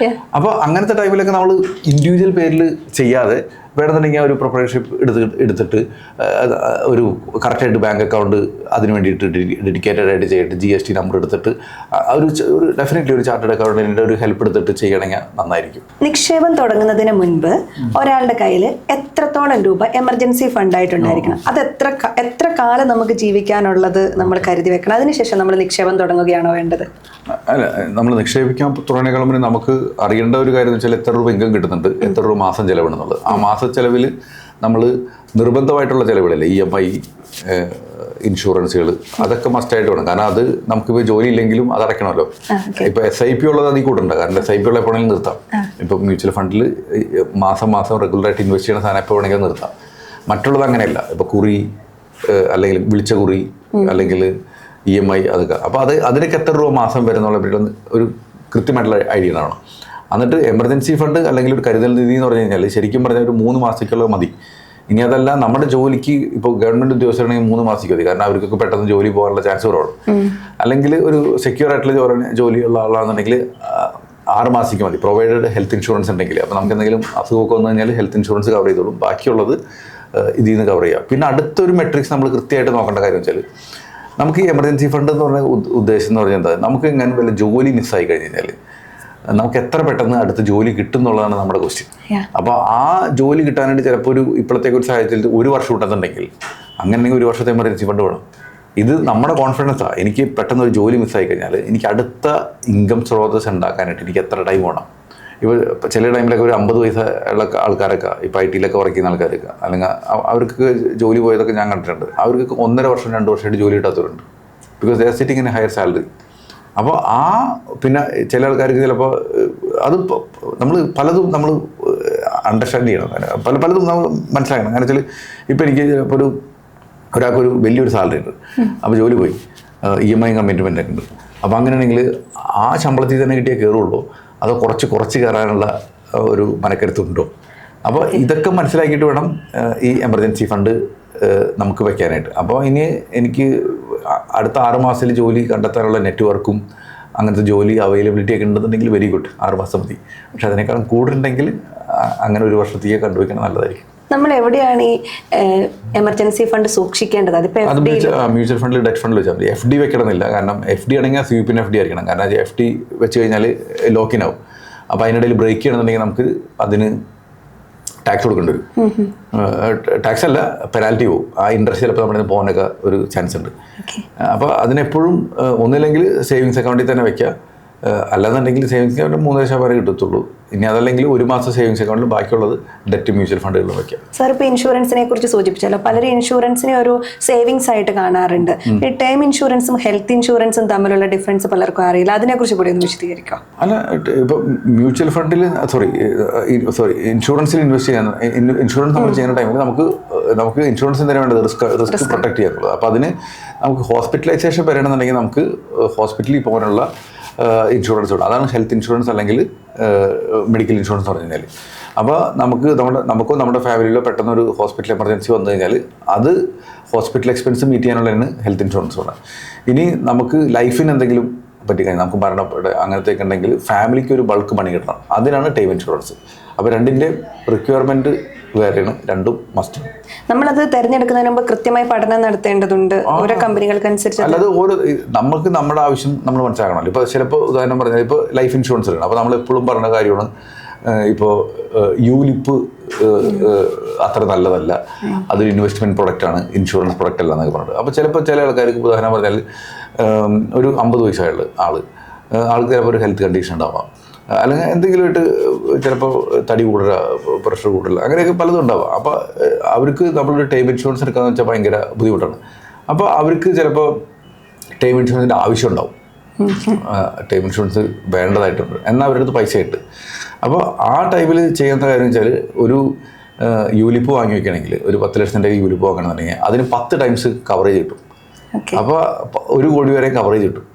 അപ്പോൾ അങ്ങനത്തെ ടൈമിലൊക്കെ നമ്മൾ ഇൻഡിവിജ്വൽ പേരിൽ ചെയ്യാതെ വേണമെന്നുണ്ടെങ്കിൽ ഒരു പ്രൊപ്പറേറ്റർഷിപ്പ് എടുത്തിട്ട് ഒരു കറക്റ്റായിട്ട് ബാങ്ക് അക്കൗണ്ട് അതിന് വേണ്ടിയിട്ട് ഡെഡിക്കേറ്റഡ് ആയിട്ട് ചെയ്തിട്ട് GST നമ്പർ എടുത്തിട്ട് ഒരു ഡെഫിനറ്റ്ലി ഒരു ചാർട്ടേഡ് അക്കൗണ്ടന്റിൻ്റെ ഒരു ഹെൽപ്പ് എടുത്തിട്ട് ചെയ്യണമെങ്കിൽ നന്നായിരിക്കും. നിക്ഷേപം തുടങ്ങുന്നതിന് മുൻപ് ഒരാളുടെ കയ്യിൽ എത്രത്തോളം രൂപ എമർജൻസി ഫണ്ടായിട്ടുണ്ടായിരിക്കണം? അത് എത്ര കാലം നമുക്ക് ജീവിക്കാനുള്ളത് നമ്മൾ കരുതി വെക്കണം? അതിനുശേഷം നമ്മൾ നിക്ഷേപം തുടങ്ങുകയാണോ വേണ്ടത്? അല്ല, നമ്മൾ നിക്ഷേപിക്കാൻ തുടങ്ങിയേക്കാളും മുന്നേ നമുക്ക് അറിയേണ്ട ഒരു കാര്യം എന്ന് വെച്ചാൽ എത്ര രൂപ ഇൻകം കിട്ടുന്നുണ്ട്, എത്ര രൂപ മാസം ചിലവിടുന്നുള്ളത്. ആ മാസ ചിലവിൽ നമ്മൾ നിർബന്ധമായിട്ടുള്ള ചിലവുകളല്ലേ, EMI, ഇൻഷുറൻസുകൾ, അതൊക്കെ മസ്റ്റായിട്ട് വേണം. കാരണം അത് നമുക്കിപ്പോൾ ജോലി ഇല്ലെങ്കിലും അത് അടയ്ക്കണമല്ലോ. ഇപ്പോൾ SIP ഉള്ളത് അതിൽ കൂട്ടുണ്ട്. കാരണം SIP ഉള്ള എപ്പോഴെങ്കിലും നിർത്താം. ഇപ്പോൾ മ്യൂച്വൽ ഫണ്ടിൽ മാസം റെഗുലറായിട്ട് ഇൻവെസ്റ്റ് ചെയ്യുന്ന സാധനം എപ്പോൾ വേണമെങ്കിലും നിർത്താം. മറ്റുള്ളത് അങ്ങനെയല്ല. ഇപ്പോൾ കുറി, അല്ലെങ്കിൽ വിളിച്ച കുറി, അല്ലെങ്കിൽ EMI, അതൊക്കെ. അപ്പോൾ അതിനൊക്കെ എത്ര രൂപ മാസം വരുന്നുള്ള ഒരു കൃത്യമായിട്ടുള്ള ഐഡിയ ഉണ്ടാവണം. എന്നിട്ട് എമർജൻസി ഫണ്ട് അല്ലെങ്കിൽ ഒരു കരുതൽ നിധി എന്ന് പറഞ്ഞു കഴിഞ്ഞാൽ ശരിക്കും പറഞ്ഞാൽ ഒരു 3 മാസത്തേക്കുള്ള മതി. ഇനി അതല്ല നമ്മുടെ ജോലിക്ക് ഇപ്പോൾ ഗവൺമെൻറ് ഉദ്യോഗസ്ഥരാണെങ്കിൽ 3 മാസത്തേക്ക് മതി. കാരണം അവർക്കൊക്കെ പെട്ടെന്ന് ജോലി പോകാനുള്ള ചാൻസ് കുറവാണ്. അല്ലെങ്കിൽ ഒരു സെക്യൂർ ആയിട്ടുള്ള ജോലിയുള്ള ആളാണെന്നുണ്ടെങ്കിൽ 6 മാസത്തേക്ക് മതി, പ്രൊവൈഡഡ് ഹെൽത്ത് ഇൻഷുറൻസ് ഉണ്ടെങ്കിൽ. അപ്പോൾ നമുക്ക് എന്തെങ്കിലും അസുഖമൊക്കെ വന്നു കഴിഞ്ഞാൽ ഹെൽത്ത് ഇൻഷുറൻസ് കവർ ചെയ്തോളും. ബാക്കിയുള്ളത് ഇതിൽ നിന്ന് കവർ ചെയ്യാം. പിന്നെ അടുത്തൊരു മെട്രിക്സ് നമ്മൾ കൃത്യമായിട്ട് നോക്കേണ്ട കാര്യം വെച്ചാൽ, നമുക്ക് ഈ എമർജൻസി ഫണ്ട് എന്ന് പറഞ്ഞ ഉദ്ദേശം എന്ന് പറഞ്ഞാൽ എന്താ, നമുക്ക് ഇങ്ങനെ വല്ല ജോലി മിസ്സായി കഴിഞ്ഞ് കഴിഞ്ഞാൽ നമുക്ക് എത്ര പെട്ടെന്ന് അടുത്ത ജോലി കിട്ടും എന്നുള്ളതാണ് നമ്മുടെ ക്വസ്റ്റ്യൻ. അപ്പോൾ ആ ജോലി കിട്ടാനായിട്ട് ചിലപ്പോൾ ഇപ്പോഴത്തേക്ക് ഒരു സാഹചര്യത്തിൽ 1 വർഷം കിട്ടുന്നുണ്ടെങ്കിൽ അങ്ങനെയെങ്കിൽ 1 വർഷത്തെ എമർജൻസി ഫണ്ട് വേണം. ഇത് നമ്മുടെ കോൺഫിഡൻസാണ്. എനിക്ക് പെട്ടെന്ന് ഒരു ജോലി മിസ്സായി കഴിഞ്ഞാൽ എനിക്ക് അടുത്ത ഇൻകം സ്രോതസ് ഉണ്ടാക്കാനായിട്ട് എനിക്ക് എത്ര ടൈം വേണം. ഇപ്പോൾ ചില ടൈമിലൊക്കെ ഒരു 50 വയസ്സുള്ള ആൾക്കാരൊക്കെ, ഇപ്പോൾ IT യിലൊക്കെ വർക്ക് ചെയ്യുന്ന ആൾക്കാരൊക്കെ, അല്ലെങ്കിൽ അവർക്ക് ജോലി പോയതൊക്കെ ഞാൻ കണ്ടിട്ടുണ്ട്. അവർക്ക് 1.5 വർഷം 2 വർഷമായിട്ട് ജോലി കിട്ടാത്തവരുണ്ട്. Because they are sitting in a higher salary. അപ്പോൾ പിന്നെ ചില ആൾക്കാർക്ക് ചിലപ്പോൾ അത് നമ്മൾ പലതും നമ്മൾ അണ്ടർസ്റ്റാൻഡ് ചെയ്യണം, പലതും നമ്മൾ മനസ്സിലാക്കണം. കാരണം വെച്ചാൽ ഇപ്പോൾ എനിക്ക് ഇപ്പോൾ ഒരാൾക്കൊരു വലിയൊരു സാലറി ഉണ്ട്, അപ്പോൾ ജോലി പോയി, EMI കമ്മിറ്റ്മെൻ്റ് ഒക്കെ ഉണ്ട്. അപ്പോൾ അങ്ങനെയാണെങ്കിൽ ആ ശമ്പളത്തിൽ തന്നെ കിട്ടിയാൽ കയറുള്ളൂ, അതോ കുറച്ച് കയറാനുള്ള ഒരു മനക്കരുത്തുണ്ടോ? അപ്പോൾ ഇതൊക്കെ മനസ്സിലാക്കിയിട്ട് വേണം ഈ എമർജൻസി ഫണ്ട് നമുക്ക് വയ്ക്കാനായിട്ട്. അപ്പോൾ ഇനി എനിക്ക് അടുത്ത 6 മാസത്തിൽ ജോലി കണ്ടെത്താനുള്ള നെറ്റ്വർക്കും അങ്ങനത്തെ ജോലി അവൈലബിലിറ്റി ഒക്കെ ഉണ്ടെന്നുണ്ടെങ്കിൽ വെരി ഗുഡ്, 6 മാസം മതി. പക്ഷെ അതിനേക്കാളും കൂടുതലുണ്ടെങ്കിൽ അങ്ങനെ 1 വർഷത്തേക്ക് കണ്ടുവയ്ക്കണം, നല്ലതായിരിക്കും. നമ്മൾ എവിടെയാണ് ഈ എമർജൻസി ഫണ്ട് സൂക്ഷിക്കേണ്ടത്? അത് മ്യൂച്വൽ ഫണ്ടിൽ, ഡെറ്റ് ഫണ്ടിൽ വെച്ചാൽ മതി. FD വെക്കണമെന്നില്ല. കാരണം FD ആണെങ്കിൽ സ്വീപ്പിൻ FD ആയിരിക്കണം. കാരണം FD വെച്ച് കഴിഞ്ഞാൽ ലോക്കിൻ ആവും. അപ്പോൾ അതിനിടയിൽ ബ്രേക്ക് ചെയ്യണമെന്നുണ്ടെങ്കിൽ നമുക്ക് അതിന് ടാക്സ് കൊടുക്കേണ്ടി വരും. ടാക്സ് അല്ല, പെനാൽറ്റി പോവും. ആ ഇൻട്രസ്റ്റ് ചിലപ്പോൾ നമ്മുടെ പോകാനൊക്കെ ഒരു ചാൻസ് ഉണ്ട്. അപ്പോൾ അതിനെപ്പോഴും ഒന്നില്ലെങ്കിൽ സേവിങ്സ് അക്കൗണ്ടിൽ തന്നെ വെക്കുക, അല്ലാന്നുണ്ടെങ്കിൽ സേവിങ്സ് അക്കൗണ്ട് 3% കിട്ടത്തുള്ളൂ. ഇനി അതല്ലെങ്കിൽ 1 മാസം സേവിങ്സ് അക്കൗണ്ടിൽ, ബാക്കിയുള്ളത് ഡെറ്റ് മ്യൂച്വൽ ഫണ്ടുകളിൽ വയ്ക്കാം. സാർ ഇപ്പോൾ ഇൻഷുറൻസിനെ കുറിച്ച് സൂചിപ്പിച്ചല്ലോ. പലരും ഇൻഷുറൻസിനെ ഒരു സേവിങ്സ് ആയിട്ട് കാണാറുണ്ട്. ഈ ടേം ഇൻഷുറൻസും ഹെൽത്ത് ഇൻഷുറൻസും തമ്മിലുള്ള ഡിഫറൻസ് പലർക്കും അറിയില്ല. അതിനെക്കുറിച്ച് കൂടി ഒന്ന് വിശദീകരിക്കാം. അല്ല, ഇപ്പോൾ മ്യൂച്വൽ ഫണ്ടിൽ ഇൻഷുറൻസിൽ ഇൻവെസ്റ്റ് ചെയ്യാൻ, ഇൻഷുറൻസ് നമ്മൾ ചെയ്യുന്ന ടൈമിൽ നമുക്ക് ഇൻഷുറൻസ് എന്തിനാണ് വേണ്ടത്? റിസ്ക് പ്രൊട്ടക്ട് ചെയ്യാനുള്ളത്. അപ്പോൾ അതിന് നമുക്ക് ഹോസ്പിറ്റലൈസേഷൻ വരണമെന്നുണ്ടെങ്കിൽ നമുക്ക് ഹോസ്പിറ്റലിൽ പോകാനുള്ള ഇൻഷുറൻസ് ഉണ്ട്. അതാണ് ഹെൽത്ത് ഇൻഷുറൻസ് അല്ലെങ്കിൽ മെഡിക്കൽ ഇൻഷുറൻസ് എന്ന് പറഞ്ഞു കഴിഞ്ഞാൽ. അപ്പോൾ നമുക്കോ നമ്മുടെ ഫാമിലിയിലോ പെട്ടെന്നൊരു ഹോസ്പിറ്റൽ എമർജൻസി വന്നു കഴിഞ്ഞാൽ അത് ഹോസ്പിറ്റൽ എക്സ്പെൻസ് മീറ്റ് ചെയ്യാനുള്ളതാണ് ഹെൽത്ത് ഇൻഷുറൻസ് ഉണ്ട്. ഇനി നമുക്ക് ലൈഫിന് എന്തെങ്കിലും പറ്റിക്കഴിഞ്ഞാൽ, നമുക്ക് മരണപ്പെട്ട് അങ്ങനത്തെയൊക്കെ ഉണ്ടെങ്കിൽ ഫാമിലിക്ക് ഒരു ബൾക്ക് മണി കിട്ടണം, അതിനാണ് ടൈം ഇൻഷുറൻസ്. അപ്പോൾ രണ്ടിൻ്റെ റിക്വയർമെൻറ്റ് വേറെയാണ്, രണ്ടും മസ്റ്റ്. നമ്മളത് തിരഞ്ഞെടുക്കുന്നതിന് മുമ്പ് കൃത്യമായി പഠനം നടത്തേണ്ടതുണ്ട് ഓരോ കമ്പനികൾക്കനുസരിച്ച്. അല്ലാതെ നമുക്ക് നമ്മുടെ ആവശ്യം നമ്മൾ മനസ്സിലാക്കണമല്ലോ. ഇപ്പോൾ ചിലപ്പോൾ ഉദാഹരണം പറഞ്ഞാൽ ഇപ്പോൾ ലൈഫ് ഇൻഷുറൻസ് ആണ്. അപ്പോൾ നമ്മൾ എപ്പോഴും പറഞ്ഞ കാര്യമാണ്, ഇപ്പോൾ യൂലിപ്പ് അത്ര നല്ലതല്ല, അതൊരു ഇൻവെസ്റ്റ്മെൻറ്റ് പ്രൊഡക്റ്റാണ്, ഇൻഷുറൻസ് പ്രൊഡക്റ്റ് അല്ല എന്നൊക്കെ പറഞ്ഞിട്ട്. അപ്പോൾ ചിലപ്പോൾ ചില ആൾക്കാർക്ക് ഉദാഹരണം പറഞ്ഞാൽ ഒരു 50 വയസ്സായുള്ള ആൾക്ക് ചിലപ്പോൾ ഒരു ഹെൽത്ത് കണ്ടീഷൻ ഉണ്ടാവാം, അല്ലെങ്കിൽ എന്തെങ്കിലുമായിട്ട് ചിലപ്പോൾ തടി കൂടുതൽ, പ്രഷർ കൂടുതൽ, അങ്ങനെയൊക്കെ പലതും ഉണ്ടാവാം. അപ്പോൾ അവർക്ക് നമ്മളൊരു ടൈം ഇൻഷുറൻസ് എടുക്കാമെന്ന് വെച്ചാൽ ഭയങ്കര ബുദ്ധിമുട്ടാണ്. അപ്പോൾ അവർക്ക് ചിലപ്പോൾ ടൈം ഇൻഷുറൻസിൻ്റെ ആവശ്യം ഉണ്ടാവും, ടൈം ഇൻഷുറൻസ് വേണ്ടതായിട്ടുണ്ട്, എന്നാൽ അവരുടെ അടുത്ത് പൈസ ഇട്ട്. അപ്പോൾ ആ ടൈമിൽ ചെയ്യുന്ന കാര്യം വെച്ചാൽ ഒരു യൂലിപ്പ് വാങ്ങി വയ്ക്കുകയാണെങ്കിൽ, ഒരു 10 ലക്ഷത്തിൻ്റെ യൂലിപ്പ് വാങ്ങണമെന്നുണ്ടെങ്കിൽ അതിന് 10 ടൈംസ് കവറേജ് കിട്ടും. അപ്പോൾ 1 കോടി വരെ കവറേജ് കിട്ടും.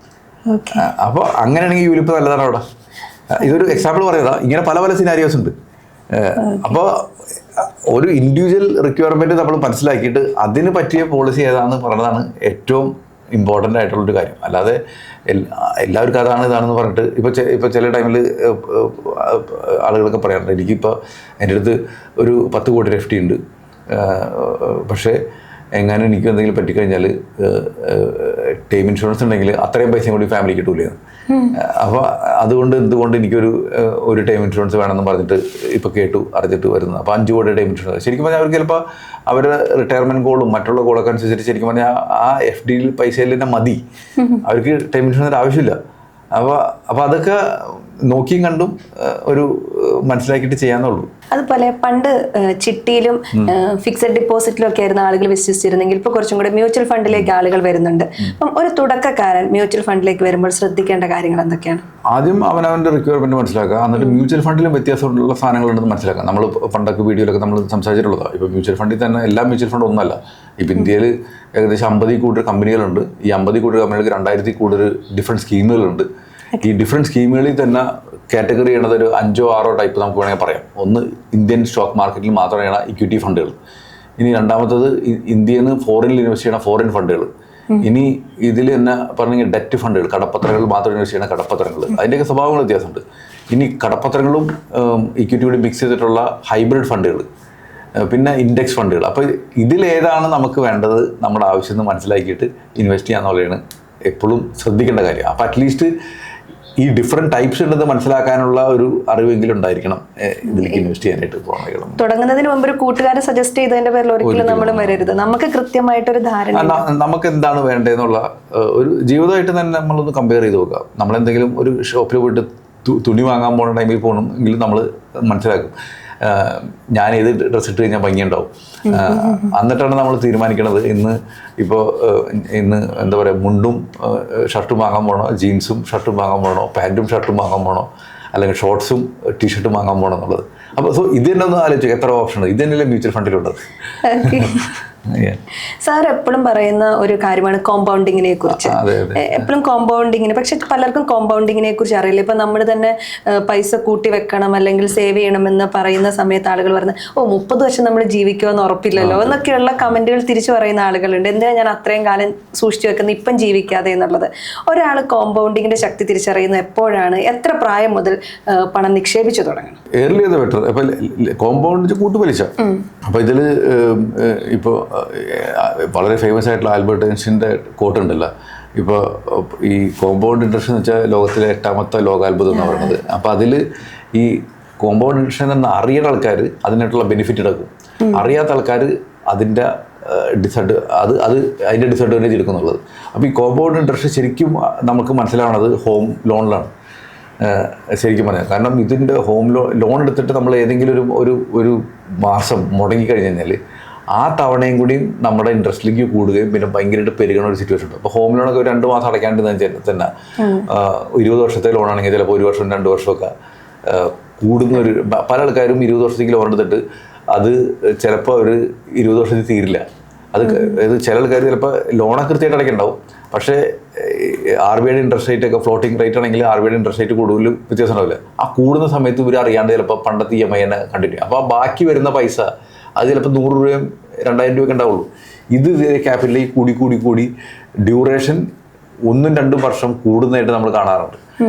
അപ്പോൾ അങ്ങനെയാണെങ്കിൽ യൂലിപ്പ് നല്ലതാണ് അവിടെ. ഇതൊരു എക്സാമ്പിൾ പറയുന്നതാ, ഇങ്ങനെ പല പല സിനാരിയോസ് ഉണ്ട്. അപ്പോൾ ഒരു ഇൻഡിവിജ്വൽ റിക്വയർമെൻറ്റ് നമ്മൾ മനസ്സിലാക്കിയിട്ട് അതിന് പറ്റിയ പോളിസി ഏതാണെന്ന് പറയുന്നതാണ് ഏറ്റവും ഇമ്പോർട്ടൻ്റ് ആയിട്ടുള്ളൊരു കാര്യം. അല്ലാതെ എല്ലാവർക്കും അതാണ് ഇതാണെന്ന് പറഞ്ഞിട്ട് ഇപ്പോൾ ചില ടൈമിൽ ആളുകളൊക്കെ പറയാറുണ്ട്, എനിക്കിപ്പോൾ എൻ്റെ അടുത്ത് ഒരു 10 കോടി FD ഉണ്ട്, പക്ഷേ എങ്ങാനും എനിക്ക് എന്തെങ്കിലും പറ്റിക്കഴിഞ്ഞാൽ ടൈം ഇൻഷുറൻസ് ഉണ്ടെങ്കിൽ അത്രയും പൈസയും കൂടി ഫാമിലിക്ക് കിട്ടൂലേ. അപ്പോൾ അതുകൊണ്ട് എന്തുകൊണ്ട് ഒരു ടൈം ഇൻഷുറൻസ് വേണമെന്ന് പറഞ്ഞിട്ട് ഇപ്പോൾ അറിഞ്ഞിട്ട് വരുന്നത്. അപ്പോൾ 5 കോടി ടൈം ഇൻഷുറൻസ് ശരിക്കും പറഞ്ഞാൽ അവർക്ക് ചിലപ്പോൾ അവരുടെ റിട്ടയർമെൻറ്റ് കോളും മറ്റുള്ള കോളൊക്കെ അനുസരിച്ചിട്ട് ശരിക്കും പറഞ്ഞാൽ ആ FDയിൽ പൈസയിൽ തന്നെ മതി, അവർക്ക് ടൈം ഇൻഷുറൻസിൻ്റെ ആവശ്യമില്ല. അപ്പോൾ അതൊക്കെ നോക്കിയും കണ്ടും ഒരു മനസ്സിലാക്കിയിട്ട് ചെയ്യാന്നുള്ളൂ. അതുപോലെ പണ്ട് ചിട്ടിയിലും ഫിക്സഡ് ഡിപ്പോസിറ്റിലും ഒക്കെ ആയിരുന്ന ആളുകൾ വിശ്വസിച്ചിരുന്നെങ്കിൽ ഇപ്പോൾ കുറച്ചും കൂടെ മ്യൂച്വൽ ഫണ്ടിലേക്ക് ആളുകൾ വരുന്നുണ്ട്. അപ്പം ഒരു തുടക്കക്കാരൻ മ്യൂച്വൽ ഫണ്ടിലേക്ക് വരുമ്പോൾ ശ്രദ്ധിക്കേണ്ട കാര്യങ്ങൾ എന്തൊക്കെയാണ്? ആദ്യം അവനവൻ്റെ റിക്വയർമെൻറ്റ് മനസ്സിലാക്കുക, എന്നിട്ട് മ്യൂച്വൽ ഫണ്ടിലും വ്യത്യാസമുള്ള സാധനങ്ങളുണ്ടെന്ന് മനസ്സിലാക്കുക. നമ്മൾ പണ്ടൊക്കെ വീഡിയോയിലൊക്കെ നമ്മൾ സംസാരിച്ചിട്ടുള്ളതാണ്. ഇപ്പോൾ മ്യൂച്വൽ ഫണ്ടിൽ തന്നെ എല്ലാ മ്യൂച്വൽ ഫണ്ടും ഒന്നല്ല. ഇപ്പോൾ ഇന്ത്യയിൽ ഏകദേശം 50 കൂടുതൽ കമ്പനികളുണ്ട്. ഈ 50 കൂടുതൽ കമ്പനികൾക്ക് 2000 കൂടുതൽ ഡിഫറെൻറ്റ് സ്കീമുകളുണ്ട്. ഈ ഡിഫറെൻറ്റ് സ്കീമുകളിൽ തന്നെ കാറ്റഗറി ചെയ്യണത് ഒരു 5-6 ടൈപ്പ് നമുക്ക് വേണമെങ്കിൽ പറയാം. ഒന്ന് ഇന്ത്യൻ സ്റ്റോക്ക് മാർക്കറ്റിൽ മാത്രമാണ് ഇക്വിറ്റി ഫണ്ടുകൾ. ഇനി രണ്ടാമത്തത് ഇന്ത്യയിൽ നിന്ന് ഫോറിനിൽ ഇൻവെസ്റ്റ് ചെയ്യുന്ന ഫോറിൻ ഫണ്ടുകൾ. ഇനി ഇതിൽ തന്നെ പറഞ്ഞെങ്കിൽ ഡെറ്റ് ഫണ്ടുകൾ, കടപ്പത്രങ്ങൾ മാത്രം ഇൻവെസ്റ്റ് ചെയ്യുന്ന കടപ്പത്രങ്ങൾ. അതിൻ്റെയൊക്കെ സ്വഭാവങ്ങൾ വ്യത്യാസമുണ്ട്. ഇനി കടപ്പത്രങ്ങളും ഇക്വിറ്റിയോട് മിക്സ് ചെയ്തിട്ടുള്ള ഹൈബ്രിഡ് ഫണ്ടുകൾ, പിന്നെ ഇൻഡെക്സ് ഫണ്ടുകൾ. അപ്പോൾ ഇതിലേതാണ് നമുക്ക് വേണ്ടത്, നമ്മുടെ ആവശ്യം എന്ന് മനസ്സിലാക്കിയിട്ട് ഇൻവെസ്റ്റ് ചെയ്യാന്നുള്ളതാണ് എപ്പോഴും ശ്രദ്ധിക്കേണ്ട കാര്യം. അപ്പോൾ അറ്റ്ലീസ്റ്റ് ഈ ഡിഫറെൻറ്റ് ടൈപ്സ് ഉണ്ടെന്ന് മനസ്സിലാക്കാനുള്ള ഒരു അറിവെങ്കിലും ഉണ്ടായിരിക്കണം ഇതിലേക്ക് ഇൻവെസ്റ്റ് ചെയ്യാനായിട്ട് പോകണം. തുടങ്ങുന്നതിന് മുമ്പ് ഒരു കൂട്ടുകാരെ സജസ്റ്റ് ചെയ്തതിന്റെ പേരിൽ ഒരിക്കലും നമ്മൾ വരരുത്. നമുക്ക് കൃത്യമായിട്ടൊരു ധാരണ, നമുക്ക് എന്താണ് വേണ്ടതെന്നുള്ള ഒരു ജീവിതമായിട്ട് തന്നെ നമ്മളൊന്ന് കമ്പയർ ചെയ്ത് നോക്കുക. നമ്മളെന്തെങ്കിലും ഒരു ഷോപ്പിൽ പോയിട്ട് തുണി വാങ്ങാൻ പോകുന്ന ടൈമിൽ പോകണമെങ്കിൽ നമ്മൾ മനസ്സിലാക്കും ഞാൻ ഏത് ഡ്രസ്സ് ഇട്ട് കഴിഞ്ഞാൽ ഭംഗിയുണ്ടാവും. എന്നിട്ടാണ് നമ്മൾ തീരുമാനിക്കണത് ഇന്ന് എന്താ പറയുക, മുണ്ടും ഷർട്ടും വാങ്ങാൻ പോകണോ, ജീൻസും ഷർട്ടും വാങ്ങാൻ പോകണോ, പാൻറ്റും ഷർട്ടും വാങ്ങാൻ പോകണോ, അല്ലെങ്കിൽ ഷോർട്ട്സും ടീഷർട്ടും വാങ്ങാൻ പോകണം എന്നുള്ളത്. അപ്പോൾ ഇത് തന്നെ ഒന്ന് ആലോചിക്കുക, എത്ര ഓപ്ഷൻ ഉണ്ട്. ഇത് തന്നെയല്ലേ മ്യൂച്വൽ ഫണ്ടിലുള്ളത്. സാർ എപ്പോഴും പറയുന്ന ഒരു കാര്യമാണ് കോമ്പൗണ്ടിങ്ങിനെ കുറിച്ച്. എപ്പോഴും കോമ്പൗണ്ടിങ്ങിന്, പക്ഷെ പലർക്കും കോമ്പൗണ്ടിങ്ങിനെ കുറിച്ച് അറിയില്ല. ഇപ്പൊ നമ്മൾ തന്നെ പൈസ കൂട്ടി വെക്കണം അല്ലെങ്കിൽ സേവ് ചെയ്യണമെന്ന് പറയുന്ന സമയത്ത് ആളുകൾ പറയുന്നത് 30 വർഷം നമ്മൾ ജീവിക്കുമെന്ന് ഉറപ്പില്ലല്ലോ എന്നൊക്കെയുള്ള കമന്റുകൾ തിരിച്ചു പറയുന്ന ആളുകളുണ്ട്. എന്തിനാ ഞാൻ അത്രയും കാലം സൂക്ഷിച്ചു വെക്കുന്നത് ഇപ്പം ജീവിക്കാതെ എന്നുള്ളത്. ഒരാൾ കോമ്പൗണ്ടിങ്ങിന്റെ ശക്തി തിരിച്ചറിയുന്നത് എപ്പോഴാണ്, എത്ര പ്രായം മുതൽ പണം നിക്ഷേപിച്ചു തുടങ്ങണം? ഏർലി അത് ബെറ്റർ. ഇപ്പൊ കോമ്പൗണ്ട് കൂട്ടുപലിശ. അപ്പൊ ഇതില് ഇപ്പൊ വളരെ ഫേമസ് ആയിട്ടുള്ള ആൽബർട്ട് ഐൻസ്റ്റീൻ്റെ കോട്ട് ഉണ്ടല്ലോ, ഇപ്പോൾ ഈ കോമ്പൗണ്ട് ഇൻട്രസ്റ്റ് എന്ന് വെച്ചാൽ ലോകത്തിലെ 8ാമത്തെ ലോകാത്ഭുതം എന്ന് പറയുന്നത്. അപ്പോൾ അതിൽ ഈ കോമ്പൗണ്ട് ഇൻട്രസ്റ്റ് എന്ന് അറിയുന്ന ആൾക്കാർ അതിനായിട്ടുള്ള ബെനിഫിറ്റ് എടുക്കും, അറിയാത്ത ആൾക്കാർ അതിൻ്റെ അതിൻ്റെ ഡിസഡ്വാൻറ്റേജ് എടുക്കുന്നുള്ളത്. അപ്പോൾ ഈ കോമ്പൗണ്ട് ഇൻട്രസ്റ്റ് ശരിക്കും നമുക്ക് മനസ്സിലാവുന്നത് ഹോം ലോണിലാണ് ശരിക്കും പറയാം. കാരണം ഇതിൻ്റെ ഹോം ലോൺ എടുത്തിട്ട് നമ്മൾ ഏതെങ്കിലും ഒരു മാസം മുടങ്ങിക്കഴിഞ്ഞ് കഴിഞ്ഞാൽ ആ തവണയും കൂടിയും നമ്മുടെ ഇൻട്രസ്റ്റിലേക്ക് കൂടുകയും പിന്നെ ഭയങ്കരമായിട്ട് പെരുകുന്ന ഒരു സിറ്റുവേഷൻ ഉണ്ട്. അപ്പോൾ ഹോം ലോണൊക്കെ 2 മാസം അടയ്ക്കാണ്ട് തന്നെ 20 വർഷത്തെ ലോണാണെങ്കിൽ ചിലപ്പോൾ 1 വർഷം 2 വർഷമൊക്കെ കൂടുന്ന പല ആൾക്കാരും 20 വർഷത്തേക്ക് ലോൺ എടുത്തിട്ട് അത് ചിലപ്പോൾ ഒരു 20 വർഷത്തിൽ തീരില്ല. അത് ചില ആൾക്കാർ ചിലപ്പോൾ ലോണൊക്കെ കൃത്യമായിട്ട് അടയ്ക്കുന്നുണ്ടാവും, പക്ഷേ RBIയുടെ ഇൻട്രസ്റ്റ് റേറ്റ് ഒക്കെ ഫ്ലോട്ടിംഗ് റേറ്റ് ആണെങ്കിൽ RBIയുടെ ഇൻട്രസ്റ്റ് റേറ്റ് കൂടുതലും വ്യത്യാസം ഉണ്ടാവില്ല. ആ കൂടുന്ന സമയത്ത് ഇവർ അറിയാണ്ട് ചിലപ്പോൾ പണ്ടത്തെ EMI തന്നെ കണ്ടിന്യൂ. അപ്പോൾ ആ ബാക്കി വരുന്ന പൈസ അത് ചിലപ്പോൾ 100 രൂപയും 2000 രൂപയൊക്കെ ഉണ്ടാവുള്ളൂ. ഇത് ക്യാപിറ്റലിലേക്ക് കൂടി ഡ്യൂറേഷൻ 1-2 വർഷം കൂടുന്നതായിട്ട് നമ്മൾ കാണാറുണ്ട്.